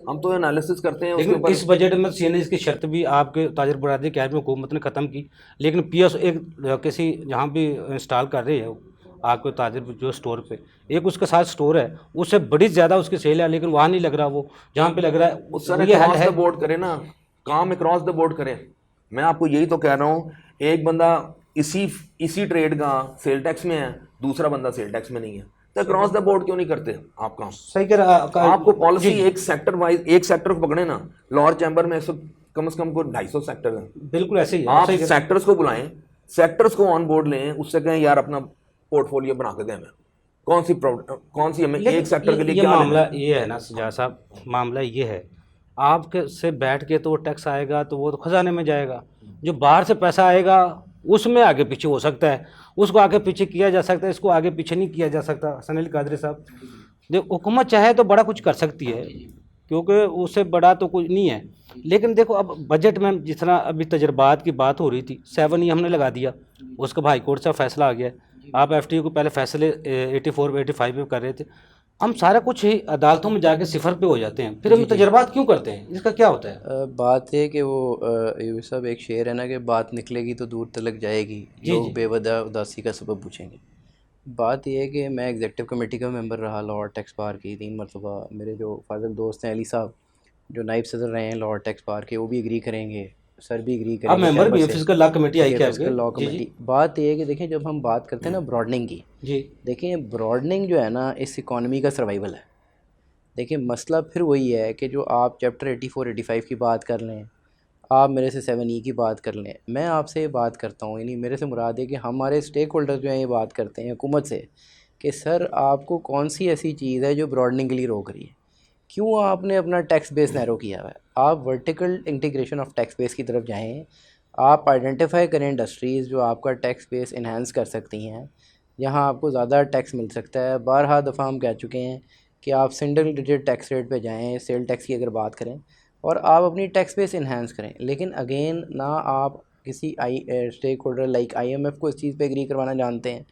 हम तो एनालिसिस करते हैं उसके लेकिन ऊपर। इस बजट में सीएनएस की शर्त भी आपके ताजर बरादरी कैबिनेट में हुकूमत ने ख़त्म की, लेकिन पीएस एक किसी जहाँ भी इंस्टॉल कर रही है आपके ताजर जो स्टोर पे, एक उसके साथ स्टोर है, उससे बड़ी ज़्यादा उसकी सेल है, लेकिन वहाँ नहीं लग रहा, वो जहाँ पे लग रहा है उस तरह क्रॉस द बोर्ड करें ना, काम अक्रॉस द बोर्ड करें। मैं आपको यही तो कह रहा हूँ, एक बंदा इसी ट्रेड का सेल टैक्स में है, दूसरा बंदा सेल टैक्स में नहीं है, तो क्रॉस द बोर्ड क्यों नहीं करते आप काम? सही कह रहा आपको पॉलिसी एक सेक्टर वाइज, एक सेक्टर को पकड़े ना, लाहौर चैम्बर में कम से कम को 250 सेक्टर हैं, बिल्कुल ऐसे ही है। आप सेक्टर्स को बुलाएं, सेक्टर्स को ऑन बोर्ड लें, उससे कहें यार अपना पोर्टफोलियो बना के दें हमें, कौन सी हमें एक सेक्टर के लिए ये क्या मामला ये है ना सजा साहब, मामला ये है आपके से बैठ के तो वो टैक्स आएगा तो वो तो खजाने में जाएगा, जो बाहर से पैसा आएगा उसमें आगे पीछे हो सकता है, उसको आगे पीछे किया जा सकता है, इसको आगे पीछे नहीं किया जा सकता। हसन अली कादरी साहब, देखो हुकूमत चाहे तो बड़ा कुछ कर सकती है, क्योंकि उससे बड़ा तो कुछ नहीं है, लेकिन देखो अब बजट में जिस तरह अभी तजर्बात की बात हो रही थी, 7 ही हमने लगा दिया, उसका हाई कोर्ट से फैसला आ गया। आप एफटीओ को पहले फैसले 84 85 पे कर रहे थे, हम सारा कुछ ही अदालतों में जाके सिफर पे हो जाते हैं, फिर हम तजर्बात क्यों करते हैं, इसका क्या होता है? बात है कि वो ये सब एक शेर है ना कि बात निकलेगी तो दूर तलक जाएगी, लोग बेवजह उदासी का सबब पूछेंगे। बात यह है कि मैं एग्जेक्टिव कमेटी का मेंबर रहा लाहौर टैक्स बार की 3 मरतबा। मेरे जो फाजिल दोस्त हैं अली साहब जो नाइब सदर रहे हैं लाहौर टैक्स बार के, वो भी एग्री करेंगे, सर भी एग्री करेंगे। अब मेंबर भी है फिजिकल लॉ कमेटी आई क्या फिजिकल लॉ कमेटी। बात यह है कि देखें जब हम बात करते हैं ना ब्रॉडनिंग की, जी देखें ब्रॉडनिंग जो है ना इस इकॉनमी का सर्वाइवल है। देखिए मसला फिर वही है कि जो आप चैप्टर 84 85 की बात कर लें, आप मेरे से 7E की बात कर लें, मैं आपसे ये बात करता हूँ, यानी मेरे से मुराद है कि हमारे स्टेक होल्डर जो हैं ये बात करते हैं हुकूमत से कि सर आपको कौन सी ऐसी चीज़ है जो ब्रॉडनिंग के लिए रोक रही है, क्यों आपने अपना टैक्स बेस नैरो किया हुआ है। आप vertical integration of tax base की तरफ जाएं, आप आइडेंटिफाई करें इंडस्ट्रीज़ जो आपका टैक्स बेस इन्हांस कर सकती हैं, जहां आपको ज़्यादा टैक्स मिल सकता है। बारहा दफ़ा हम कह चुके हैं कि आप सिंगल डिजिट टैक्स रेट पे जाएं, सेल टैक्स की अगर बात करें, और आप अपनी टैक्स बेस इन्हांस करें। लेकिन अगेन ना आप किसी स्टेक होल्डर लाइक IMF को इस चीज़ पे एग्री करवाना जानते हैं,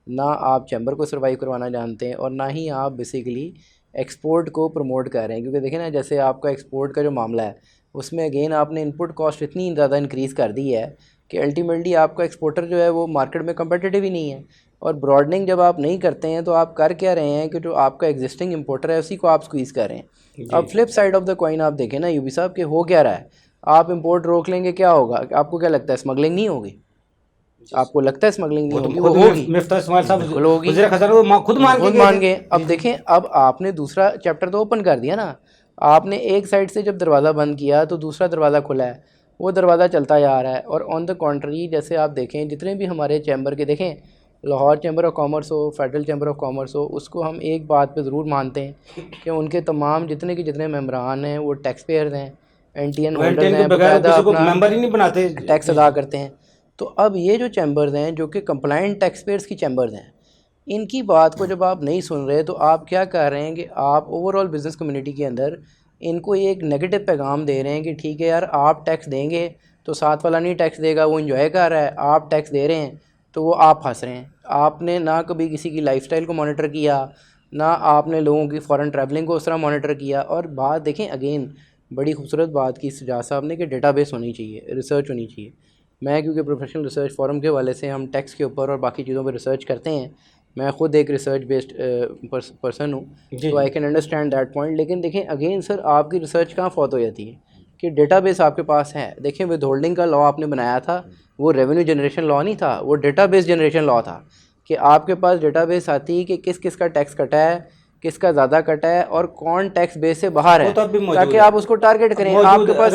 ना आप चैम्बर को सर्वाइव करवाना जानते हैं, और ना ही आप बेसिकली एक्सपोर्ट को प्रमोट कर रहे हैं। क्योंकि देखें ना जैसे आपका एक्सपोर्ट का जो मामला है उसमें अगेन आपने इनपुट कॉस्ट इतनी ज़्यादा इंक्रीज़ कर दी है कि अल्टीमेटली आपका एक्सपोर्टर जो है वो मार्केट में कम्पिटिटिव ही नहीं है। और ब्रॉडनिंग जब आप नहीं करते हैं तो आप कर क्या रहे हैं कि जो आपका एग्जिस्टिंग इंपोर्टर है उसी को आप स्क्वीज़ कर रहे हैं। अब flip side of the coin आप देखें ना यूबी साहब के हो क्या रहा है, आप इंपोर्ट रोक लेंगे क्या होगा, आपको क्या लगता है स्मगलिंग नहीं होगी? आपको लगता है स्मगलिंग नहीं होगी? वो होगी, बिल्कुल होगी, खुद मान गए। अब देखें अब आपने दूसरा चैप्टर तो ओपन कर दिया ना, आपने एक साइड से जब दरवाज़ा बंद किया तो दूसरा दरवाज़ा खुला है, वो दरवाज़ा चलता जा रहा है। और ऑन द कॉन्ट्री जैसे आप देखें जितने भी हमारे चैम्बर के, देखें लाहौर चैम्बर ऑफ कॉमर्स हो, फेडरल चैम्बर ऑफ कॉमर्स हो, उसको हम एक बात पे ज़रूर मानते हैं कि उनके तमाम जितने के जितने मेम्बरान हैं वो टैक्स पेयर्स हैं, NTN होल्डर्स हैं, बाकायदा मेंबर ही नहीं बनाते, टैक्स अदा करते हैं। तो अब ये जो चैम्बर्स हैं जो कि कंप्लाइंट टैक्स पेयर्स की चैम्बर्स हैं, इनकी बात को जब आप नहीं सुन रहे तो आप क्या कर रहे हैं कि आप ओवरऑल बिज़नेस कम्युनिटी के अंदर इनको एक नेगेटिव पैगाम दे रहे हैं कि ठीक है यार आप टैक्स देंगे तो साथ वाला नहीं टैक्स देगा, वो इन्जॉय कर रहा है, आप टैक्स दे रहे हैं तो वो आप फंस रहे हैं। आपने ना कभी किसी की लाइफस्टाइल को मॉनिटर किया, ना आपने लोगों की फ़ॉरेन ट्रैवलिंग को उस तरह मॉनिटर किया। और बात देखें अगेन बड़ी खूबसूरत बात की सजाद साहब ने कि डेटाबेस होनी चाहिए, रिसर्च होनी चाहिए। मैं क्योंकि प्रोफेशनल रिसर्च फोरम के हवाले से हम टैक्स के ऊपर और बाकी चीज़ों पर रिसर्च करते हैं, मैं ख़ुद एक रिसर्च बेस्ड पर्सन हूँ, तो I can understand that point. लेकिन देखें अगेन सर आपकी रिसर्च कहाँ फौत हो जाती है कि डेटाबेस आपके पास है। देखें विद होल्डिंग का लॉ आपने बनाया था, वो रेवेन्यू जनरेशन लॉ नहीं था, वो डेटाबेस जनरेशन लॉ था कि आपके पास डेटाबेस आती कि किस किस का टैक्स कटा है, किसका ज़्यादा कटा है और कौन टैक्स बेस से बाहर है, ताकि आप उसको टारगेट करें। आपके पास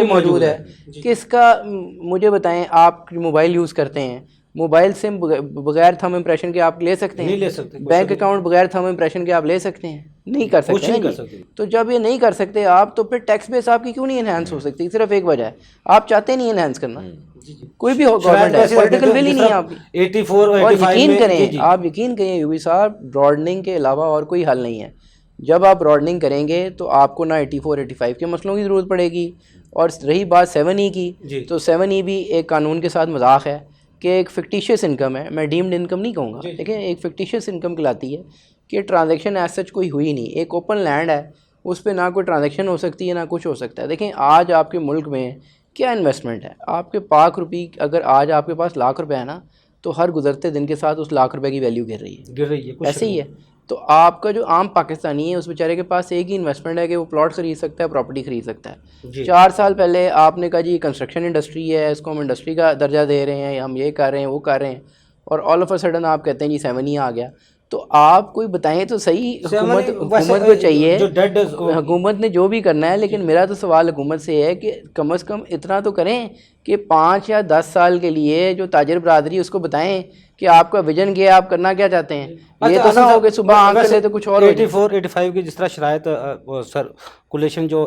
मौजूद है किसका, मुझे बताएं, आप मोबाइल यूज़ करते हैं, मोबाइल सिम बगैर थंब इम्प्रेशन के आप ले सकते हैं? नहीं ले सकते। बैंक अकाउंट बगैर थंब इम्प्रेशन के आप ले सकते हैं? नहीं कर सकते। कुछ नहीं ना कर जी। सकते। तो जब ये नहीं कर सकते आप, तो फिर टैक्स बेस आपकी क्यों नहीं इनहेंस हो सकती? सिर्फ एक वजह है, आप चाहते नहीं इनहेंस करना। कोई भी हो गवर्नमेंट है, पॉलिटिकल विल ही नहीं है आपकी। 84 और और 85 यकीन में करें, आप यकीन करें यूबी साहब, ब्रॉडनिंग के अलावा और कोई हल नहीं है। जब आप ब्रॉडनिंग करेंगे तो आपको ना 84 85 के मसलों की ज़रूरत पड़ेगी। और रही बात 7E की, तो 7E भी एक कानून के साथ मजाक है कि एक फिक्टिशियस इनकम है। मैं डीम्ड इनकम नहीं कहूँगा, देखिए एक फिक्टिशियस इनकम कहलाती है कि ट्रांजैक्शन एज सच कोई हुई नहीं। एक ओपन लैंड है, उस पर ना कोई ट्रांजैक्शन हो सकती है ना कुछ हो सकता है। देखें आज आपके मुल्क में क्या इन्वेस्टमेंट है, आपके पाक रुपये, अगर आज आपके पास लाख रुपए है ना, तो हर गुजरते दिन के साथ उस लाख रुपए की वैल्यू गिर रही है। ऐसे ही है। तो आपका जो आम पाकिस्तानी है, उस बेचारे के पास एक ही इन्वेस्टमेंट है कि वो प्लॉट खरीद सकता है, प्रॉपर्टी खरीद सकता है। 4 साल पहले आपने कहा जी कंस्ट्रक्शन इंडस्ट्री है, इसको हम इंडस्ट्री का दर्जा दे रहे हैं, हम ये कर रहे हैं वो कर रहे हैं, और ऑल ऑफ अ सडन आप कहते हैं जी 7E आ गया। तो आप कोई बताएं तो सही, हुकूमत को चाहिए, हुकूमत ने जो भी करना है, लेकिन मेरा तो सवाल हुकूमत से है कि कम से कम इतना तो करें कि 5 या 10 साल के लिए जो ताजिर बरादरी उसको बताएं कि आपका विजन क्या है, आप करना क्या चाहते हैं। ये तो ना हो कि सुबह आंख ले तो कुछ और। 84 85 की जिस तरह शरायत सर्कुलेशन जो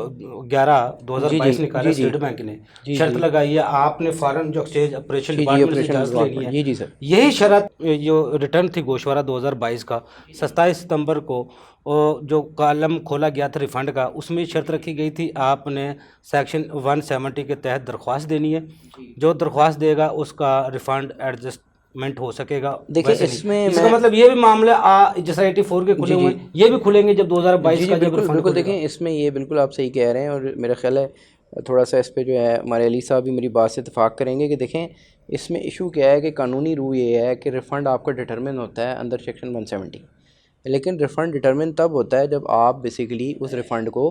11/2022 निकाला स्टेट बैंक ने शर्त लगाई है, आपने फॉरेन जो एक्सचेंज ऑपरेशन डिपार्टमेंट से इजाज़त लेनी है। जी सर, यही शर्त जो रिटर्न थी गोशवारा 2022 का 27 सितंबर को जो कॉलम खोला गया था रिफ़ंड का, उसमें शर्त रखी गई थी आपने सेक्शन 170 के तहत दरख्वास्त देनी है। जो दरख्वास्त देगा उसका रिफ़ंड एडजस्टमेंट हो सकेगा। देखिए इसमें इसका मतलब ये भी मामला जैसा 84 के खुले हुए हैं, ये भी खुलेंगे जब 2022 का जब रिफंड बिल्कुल। देखें इसमें ये बिल्कुल आप सही कह रहे हैं, और मेरा ख्याल है थोड़ा सा इस पे जो है हमारे अली साहब भी मेरी बात से इत्तेफाक करेंगे कि देखें इसमें इशू क्या है कि कानूनी रूल ये है कि रिफ़ंड आपका डिटरमिन होता है अंदर सेक्शन 170, लेकिन रिफ़ंड डिटरमिन तब होता है जब आप बेसिकली उस रिफ़ंड को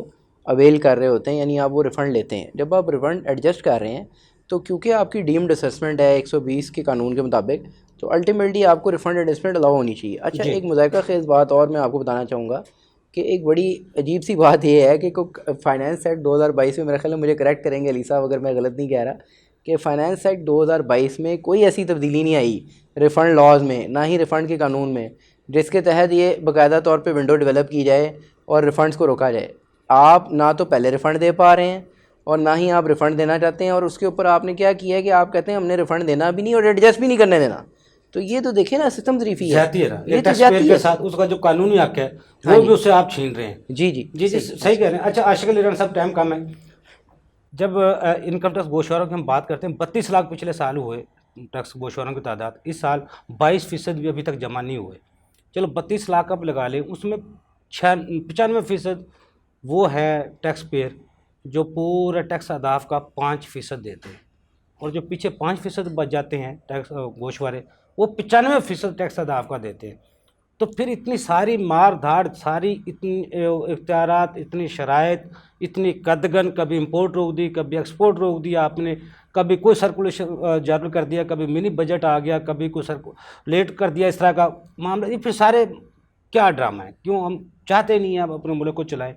अवेल कर रहे होते हैं, यानी आप वो रिफ़ंड लेते हैं। जब आप रिफ़ंड एडजस्ट कर रहे हैं तो क्योंकि आपकी डीम्ड असेसमेंट है 120 के कानून के मुताबिक, तो अल्टीमेटली आपको रिफ़ंड एडजस्टमेंट अलाउ होनी चाहिए। अच्छा, एक मुज़ायका खेज़ बात और मैं आपको बताना चाहूँगा कि एक बड़ी अजीब सी बात ये है कि फाइनेंस एक्ट 2022 में, मेरा ख्याल है मुझे करेक्ट करेंगे अली साहब अगर मैं गलत नहीं कह रहा, कि फाइनेंस एक्ट 2022 में कोई ऐसी तब्दीली नहीं आई रिफ़ंड लॉज में, ना ही रिफ़ंड के कानून में, जिसके तहत ये बाकायदा तौर पे विंडो डेवलप की जाए और रिफ़ंड्स को रोका जाए। आप ना तो पहले रिफ़ंड दे पा रहे हैं और ना ही आप रिफ़ंड देना चाहते हैं, और उसके ऊपर आपने क्या किया है कि आप कहते हैं हमने रिफ़ंड देना भी नहीं और एडजस्ट भी नहीं करने देना। तो ये तो देखिए ना सिस्टम ज़रीफ़ी है, ये तो जाती है साथ उसका जो कानूनी हक है वो भी उससे आप छीन रहे हैं। जी सही कह रहे हैं। अच्छा आशिक अली राना साहब, टाइम कम है। जब इनकम टैक्स गोशवारों की हम बात करते हैं, 32 लाख पिछले साल हुए टैक्स गोशवारों की तादाद, इस साल 22% भी अभी तक जमा नहीं हुए। चलो 32 लाख अब लगा लें, उसमें 95% वो है टैक्स पेयर जो पूरा टैक्स अदाफ का 5% देते हैं, और जो पीछे 5% बच जाते हैं टैक्स गोशवारे, वो 95% टैक्स अदाफ का देते हैं। तो फिर इतनी सारी मार धाड़, सारी इतनी इख्तियारात, इतनी शराइत, इतनी कदगन, कभी इंपोर्ट रोक दी, कभी एक्सपोर्ट रोक दिया आपने, कभी कोई सर्कुलेशन जारी कर दिया, कभी मिनी बजट आ गया, कभी कोई सर्कुलेट कर दिया, इस तरह का मामला। ये फिर सारे क्या ड्रामा है? क्यों हम चाहते नहीं हैं आप अपने मुल्क को चलाएं,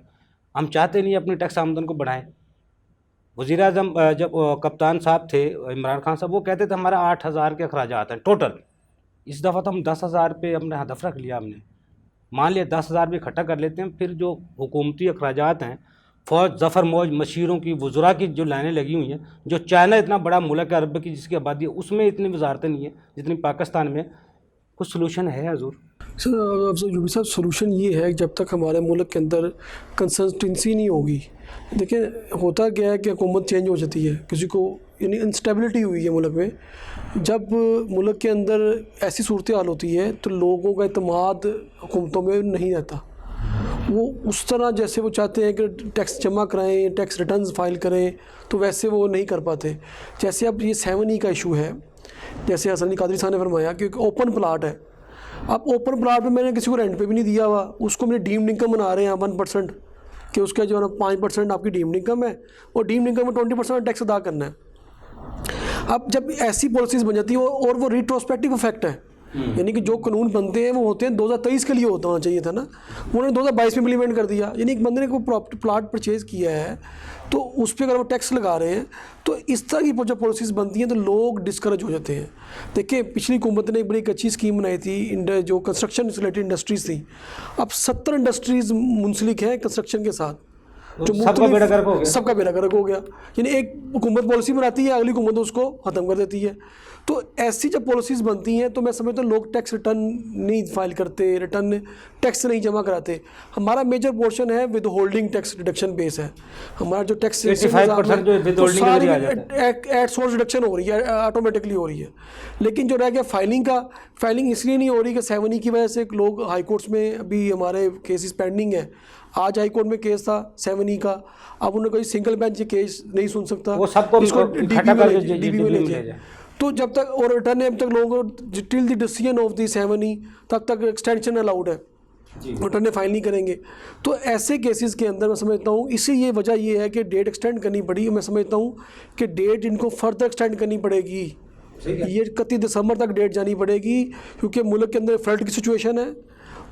हम चाहते नहीं अपनी टैक्स आमदन को बढ़ाएं। वज़ीर आज़म जब कप्तान साहब थे इमरान खान साहब, वो कहते थे हमारा 8000 के अखराजात हैं टोटल। इस दफ़ा तो हम 10,000 पे अपने हदफ रख लिया हमने, मान लिया 10,000 भी इकट्ठा कर लेते हैं। फिर जो हुकूमती अखराजात हैं, फ़ौज, ज़फ़र मौज, मशीरों की, वज़रा की जो लाइनें लगी हुई हैं, जो चाइना इतना बड़ा मुल्क है अरब की जिसकी आबादी है, उसमें इतनी वजारतें नहीं है जितनी पाकिस्तान में। कुछ सलूशन है हजूर? सर यूबी साहब, सोल्यूशन ये है कि जब तक हमारे मुल्क के अंदर कंसिस्टेंसी नहीं होगी, देखिए होता क्या है कि हुकूमत चेंज हो जाती है, किसी को यानी इंस्टेबिलिटी हुई है मुल्क में। जब मुल्क के अंदर ऐसी सूरत हाल होती है तो लोगों का एतमाद हुकूमतों में नहीं रहता। वो उस तरह जैसे वो चाहते हैं कि टैक्स जमा कराएं, टैक्स रिटर्न्स फाइल करें, तो वैसे वो नहीं कर पाते। जैसे अब ये 7E का इशू है, जैसे हसन अली कादरी साहब ने फरमाया कि ओपन प्लाट है, अब ओपन प्लाट में मैंने किसी को रेंट पे भी नहीं दिया हुआ, उसको मेरे डीम्ड इनकम बना रहे हैं 1% कि उसका जो है 5% आपकी डीम्ड इनकम है, और डीम्ड इनकम में 20% टैक्स अदा करना है। अब जब ऐसी पॉलिसीज़ बन जाती है और वो रिट्रोस्पेक्टिव इफेक्ट है यानी कि जो कानून बनते हैं वो होते हैं 2023 के लिए होना चाहिए था ना, उन्होंने 2022 में इम्प्लीमेंट कर दिया। यानी एक बंदे ने कोई प्लाट परचेज़ किया है तो उस पर अगर वो टैक्स लगा रहे हैं तो इस तरह की जब पॉलिसीज़ बनती हैं तो लोग डिस्करेज हो जाते हैं। देखिए पिछली हुकूमत ने एक बड़ी अच्छी स्कीम बनाई थी, जो कंस्ट्रक्शन से रिलेटेड इंडस्ट्रीज़ थी, अब 70 इंडस्ट्रीज़ मुंसलिक हैं कंस्ट्रक्शन के साथ, जो सबका बेड़ा गर्क हो गया। सबका बेड़ा गर्क हो गया। यानी एक हुकूमत पॉलिसी बनाती है, अगली हुकूमत उसको ख़त्म कर देती है। तो ऐसी जब पॉलिसीज़ बनती हैं तो मैं समझता हूँ लोग टैक्स रिटर्न नहीं फाइल करते, रिटर्न टैक्स नहीं जमा कराते। हमारा मेजर पोर्शन है with holding tax reduction base है हमारा, जो टैक्स 85% जो withholding के जरिए आ जाता है। एट सोर्स रिडक्शन हो रही है, ऑटोमेटिकली हो रही है। लेकिन जो रह गया फाइलिंग का, फाइलिंग इसलिए नहीं हो रही कि 7E की वजह से लोग हाई कोर्ट्स में अभी हमारे केसेस पेंडिंग है। आज हाई कोर्ट में केस था 7E का, अब उन्होंने कोई सिंगल बेंच ये केस नहीं सुन सकता, वो सबको इसको इकट्ठा करके DB में ले जाए। तो जब तक और रिटर्न अब तक लोगों को till the decision of the 7E तक एक्सटेंशन अलाउड है, रिटर्न फाइल नहीं करेंगे। तो ऐसे केसेस के अंदर मैं समझता हूँ इसी ये वजह ये है कि डेट एक्सटेंड करनी पड़ी। मैं समझता हूँ कि डेट इनको फर्दर एक्सटेंड करनी पड़ेगी, ये 31 दिसंबर तक डेट जानी पड़ेगी, क्योंकि मुल्क के अंदर फ्लड की सिचुएशन है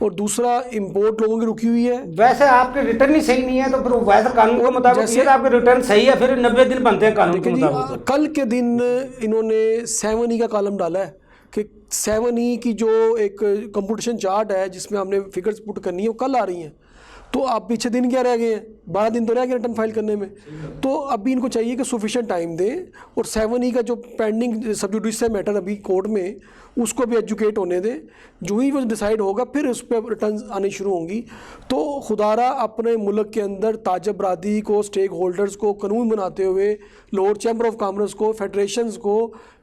और दूसरा इंपोर्ट लोगों की रुकी हुई है। वैसे आपके रिटर्न ही सही नहीं है तो फिर वैसे कानून के मुताबिक ये तो आपके रिटर्न सही है, फिर 90 दिन बनते हैं कानून के मुताबिक। कल के दिन इन्होंने 7E का कॉलम डाला है कि 7E की जो एक कंप्यूटेशन चार्ट है जिसमें हमने फिगर्स पुट करनी है वो कल आ रही हैं। तो आप पीछे दिन क्या रह गए हैं, 12 दिन तो रह गए रिटर्न फाइल करने में। तो अभी इनको चाहिए कि सफिशिएंट टाइम दें और 7E का जो पेंडिंग सब जुडिस मैटर अभी कोर्ट में उसको भी एजुकेट होने दें। जो ही वो डिसाइड होगा फिर उस पर रिटर्न आनी शुरू होंगी। तो खुदारा अपने मुल्क के अंदर ताजब बरादरी को, स्टेक होल्डर्स को कानून बनाते हुए लोअर चैम्बर ऑफ कॉमर्स को, फेडरेशंस को,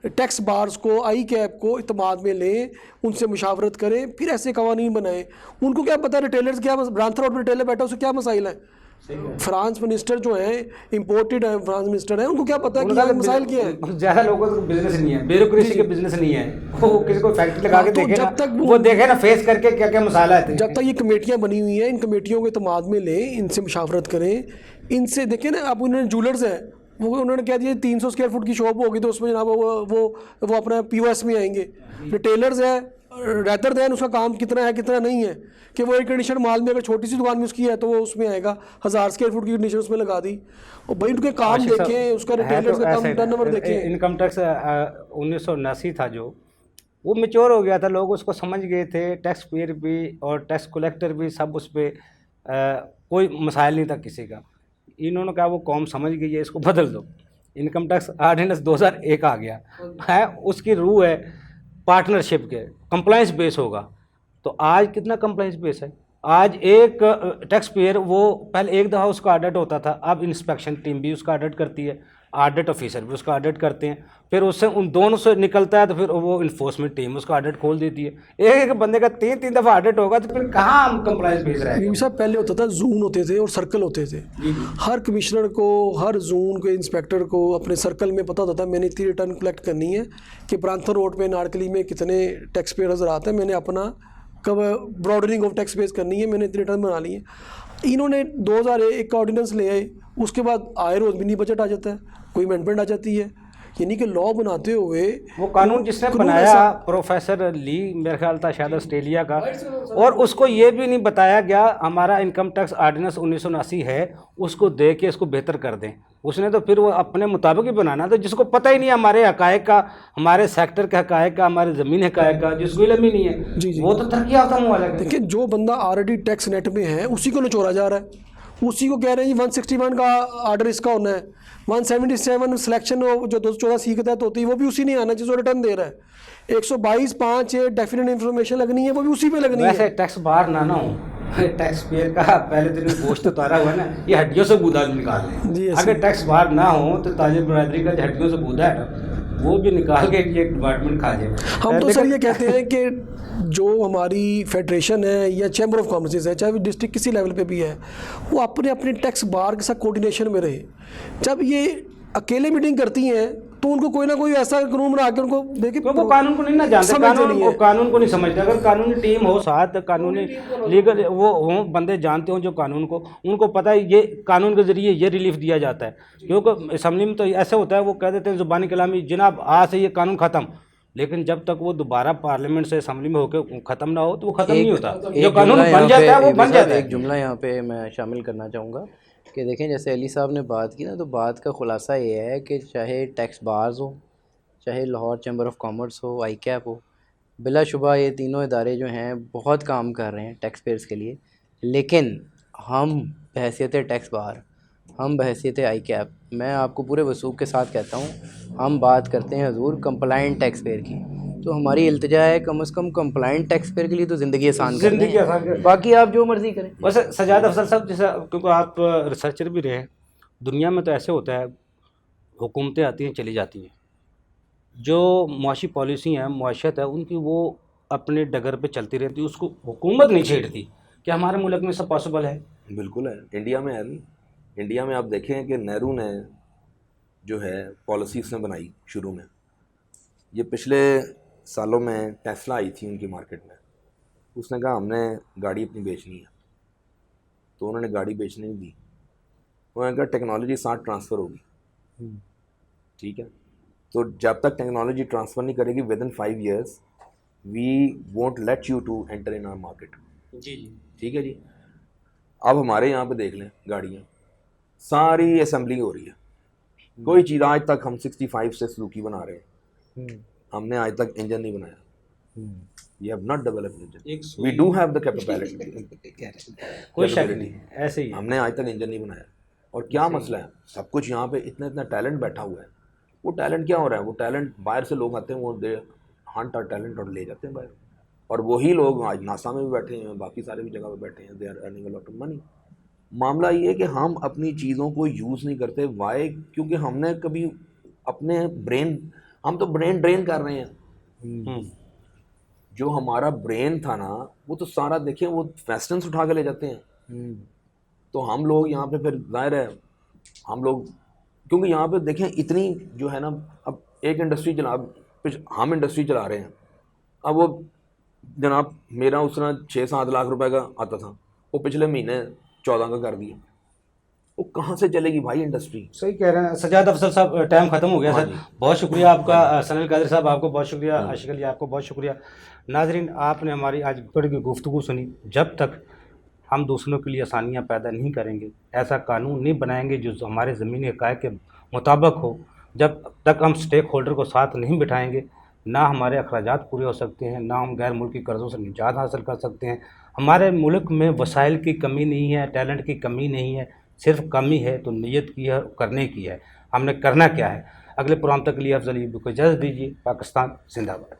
टैक्स बार्स को, आई कैप को इत्माद में लें, उनसे मुशावरत करें, फिर ऐसे कवानीन बनाएं। उनको क्या पता रिटेलर्स क्या, ब्रांथर रोड पर रिटेलर बैठा उससे क्या मसाइल है। फ्रांस मिनिस्टर जो है इम्पोर्टेड है, फ्रांस मिनिस्टर है, उनको क्या पता है कि यहाँ मसाइल क्या है। ज़्यादा लोगों को बिजनेस नहीं है, ब्यूरोक्रेसी के बिजनेस नहीं है, वो किसी को फैक्ट्री लगा के देखे ना, वो देखे ना फेस करके क्या क्या मसाला है। जब तक ये कमेटियाँ बनी हुई हैं, इन कमेटियों को इत्माद में लें, इनसे मुशावरत करें, इनसे देखें ना। अब उन्होंने ज्वेलर्स हैं, वो उन्होंने कह दिया 300 स्क्वायर फुट की शॉप होगी तो उसमें जनाब वो अपना POS में आएंगे। रिटेलर्स है रेदर दैन उसका काम कितना है कितना नहीं है, कि वो एयर कंडीशन माल में अगर छोटी सी दुकान में उसकी है तो वो उसमें आएगा, 1000 स्क्वायर फुट की कंडीशन उसमें लगा दी। और भाई उनके काम देखें, उसका रिटेलर्स का काम टर्नओवर देखें। इनकम टैक्स 1979 था जो, वो मेच्योर हो गया था, लोग उसको समझ गए थे, टैक्स पेयर भी और टैक्स कलेक्टर भी सब उस पर कोई मसाइल नहीं था किसी का। इन्होंने कहा वो कौम समझ गई है, इसको बदल दो। इनकम टैक्स ऑर्डिनेंस 2001 आ गया है, उसकी रूह है पार्टनरशिप के, कंप्लाइंस बेस होगा। तो आज कितना कंप्लाइंस बेस है, आज एक टैक्स पेयर वो पहले एक दफ़ा उसका ऑडिट होता था, अब इंस्पेक्शन टीम भी उसका ऑडिट करती है, ऑडिट ऑफिसर भी उसका ऑडिट करते हैं, फिर उससे उन दोनों से निकलता है तो फिर वो इन्फोर्समेंट टीम उसका ऑडिट खोल देती है। एक बंदे का 3 दफ़ा ऑडिट होगा तो फिर कहाँ हम कंप्लाइंस बेस रहे हैं। साहब पहले होता था जून होते थे और सर्कल होते थे, हर कमिश्नर को, हर जोन के इंस्पेक्टर को अपने सर्कल में पता होता था मैंने इतनी रिटर्न कलेक्ट करनी है कि प्रांतर रोड पे नारकली में कितने टैक्स पेयर नजर आते हैं, मैंने अपना कब ब्रॉडनिंग ऑफ टैक्स बेस करनी है, मैंने इतनी रिटर्न बना ली है। इन्होंने 2001 का ऑर्डिनेंस ले आए, उसके बाद आए रोज मिनी बजट आ जाता है, कोई अमेंडमेंट आ जाती है। यानी कि लॉ बनाते हुए वो कानून जिसने बनाया प्रोफेसर ली, मेरे ख्याल था शायद ऑस्ट्रेलिया का, और उसको ये भी नहीं बताया गया हमारा इनकम टैक्स ऑर्डिनेंस 1979 है, उसको दे के इसको बेहतर कर दें। उसने तो फिर वो अपने मुताबिक ही बनाना था, जिसको पता ही नहीं हमारे हकायक का, हमारे सेक्टर के हकायक का, हमारे ज़मीन हकायक का, जिसको इल्म ही नहीं है। जी वो तो तरक्की याफ्ता मुल्क है। देखिए जो बंदा ऑलरेडी टैक्स नेट में है उसी को नचोड़ा जा रहा है, उसी को कह रहे हैं 161 का आर्डर इसका होना है, 177 सिलेक्शन जो 214C के तहत होती है वो भी उसी ने आना जिसको रिटर्न दे रहा है, 122(5) डेफिनेट इन्फॉर्मेशन लगनी है वो भी उसी पे लगनी है। वैसे टैक्स बाहर ना हो, टैक्स पेयर का पहले दिन गोश्त उतारा हुआ है ना, ये हड्डियों से गूदा निकाल लें। अगर टैक्स बाहर ना हो तो ताजिर बरादरी का हड्डियों से गूदा है ना, वो भी निकाल के ये डिपार्टमेंट खा जाए। हम तो सर ये कहते हैं कि जो हमारी फेडरेशन है या चैम्बर ऑफ कॉमर्स है, चाहे वो डिस्ट्रिक्ट किसी लेवल पे भी है, वो अपने अपने टैक्स बार के साथ कोऑर्डिनेशन में रहे। जब ये अकेले मीटिंग करती हैं तो उनको कोई ना कोई ऐसा कानून बना के उनको देखिए, वो कानून को नहीं ना जानते, कानून को नहीं समझते। अगर कानूनी टीम हो साथ, कानूनी लीगल वो हो, बंदे जानते हो जो कानून को, उनको पता है ये कानून के जरिए ये रिलीफ दिया जाता है। क्योंकि असम्बली में तो ऐसा होता है, वो कह देते हैं ज़ुबानी कलामी, जनाब आज से ये कानून ख़त्म, लेकिन जब तक वो दोबारा पार्लियामेंट से असेंबली में होकर ख़त्म ना हो तो वो ख़त्म नहीं होता। एक जो कानून जुमला यहाँ बन जाता है वो पे बन जाता एक है। जुमला यहाँ पे मैं शामिल करना चाहूँगा कि देखें, जैसे अली साहब ने बात की ना, तो बात का खुलासा ये है कि चाहे टैक्स बार्स हो, चाहे लाहौर चैम्बर ऑफ कॉमर्स हो, आई कैप हो, बिलाशुबा ये तीनों इदारे जो हैं बहुत काम कर रहे हैं टैक्स पेयर्स के लिए। लेकिन हम बहैसियत टैक्स बार, हम बहैसियत आई कैप, मैं आपको पूरे वसूख के साथ कहता हूँ, हम बात करते हैं हजूर कंप्लाइंट टैक्स पेयर की। तो हमारी इल्तिजा है कम से कम कंप्लाइंट टैक्स पेयर के लिए तो ज़िंदगी आसान कर ज़िंदगी आसान दें, कर। बाकी आप जो मर्ज़ी करें। वैसे सजाद अफजल साहब, जैसा क्योंकि आप रिसर्चर भी रहे हैं, दुनिया में तो ऐसे होता है हुकूमतें आती हैं चली जाती हैं, जो मुआशी पॉलिसी है मुआशत है उनकी वो अपने डगर पे चलती रहती है, उसको हुकूमत नहीं छेड़ती। क्या हमारे मुल्क में सब पॉसिबल है? बिल्कुल है, इंडिया में है नहीं। इंडिया में आप देखें कि नेहरू ने जो है पॉलिसी उसने बनाई शुरू में, ये पिछले सालों में टेस्ला आई थी उनकी मार्केट में, उसने कहा हमने गाड़ी अपनी बेचनी है, तो उन्होंने गाड़ी बेचने नहीं दी। उन्होंने कहा टेक्नोलॉजी साथ ट्रांसफ़र होगी, ठीक है, तो जब तक टेक्नोलॉजी ट्रांसफ़र नहीं करेगी within 5 years we won't let you to enter in our market. जी जी, ठीक है जी। अब हमारे यहाँ पे देख लें, गाड़ियाँ सारी असेंबलिंग हो रही है, कोई चीज़ आज तक हम 65 से सुजुकी बना रहे हैं, हमने आज तक इंजन नहीं बनाया। We have not developed engine, we do have the capability, कोई शक नहीं है, ऐसे ही है। हमने आज तक इंजन नहीं बनाया। और क्या मसला है, सब कुछ यहाँ पे इतना इतना टैलेंट बैठा हुआ है, वो टैलेंट क्या हो रहा है, वो टैलेंट बाहर से लोग आते हैं, वो दे हंट और टैलेंट और ले जाते हैं बाहर, और वही लोग आज नासा में भी बैठे हैं, बाकी सारे भी जगह पे बैठे हैं, they are earning a lot of money. मामला ये है कि हम अपनी चीज़ों को यूज़ नहीं करते। वाई? क्योंकि हमने कभी अपने ब्रेन, हम तो ब्रेन ड्रेन कर रहे हैं। जो हमारा ब्रेन था ना, वो तो सारा देखिए वो वेस्टर्न्स उठा के ले जाते हैं। तो हम लोग यहाँ पे फिर जाहिर है हम लोग, क्योंकि यहाँ पे देखें इतनी जो है ना, अब एक इंडस्ट्री हम इंडस्ट्री चला रहे हैं, अब वो जनाब मेरा उसने 6-7 लाख रुपए का आता था, वो पिछले महीने 14 का कर दिया। वो कहाँ से चलेगी भाई इंडस्ट्री? सही कह रहे हैं सजाद अफजल साहब, टाइम ख़त्म हो गया सर। बहुत शुक्रिया आपका, सनल कादिर साहब आपको बहुत शुक्रिया, आशिक अली आपको बहुत शुक्रिया। नाजरीन, आपने हमारी आज बड़ी गुफ्तगू सुनी। जब तक हम दूसरों के लिए आसानियाँ पैदा नहीं करेंगे, ऐसा कानून नहीं बनाएंगे जो हमारे ज़मीनी हक़ाइक़ के मुताबिक हो, जब तक हम स्टेक होल्डर को साथ नहीं बिठाएंगे, ना हमारे अखराजात पूरे हो सकते हैं, ना हम गैर मुल्की कर्ज़ों से निजात हासिल कर सकते हैं। हमारे मुल्क में वसाइल की कमी नहीं है, टैलेंट की कमी नहीं है, सिर्फ कमी है तो नीयत की है, करने की है। हमने करना क्या है? अगले प्रोग्राम तक के लिए अफजल यूबी को इजाज़त दीजिए। पाकिस्तान जिंदाबाद।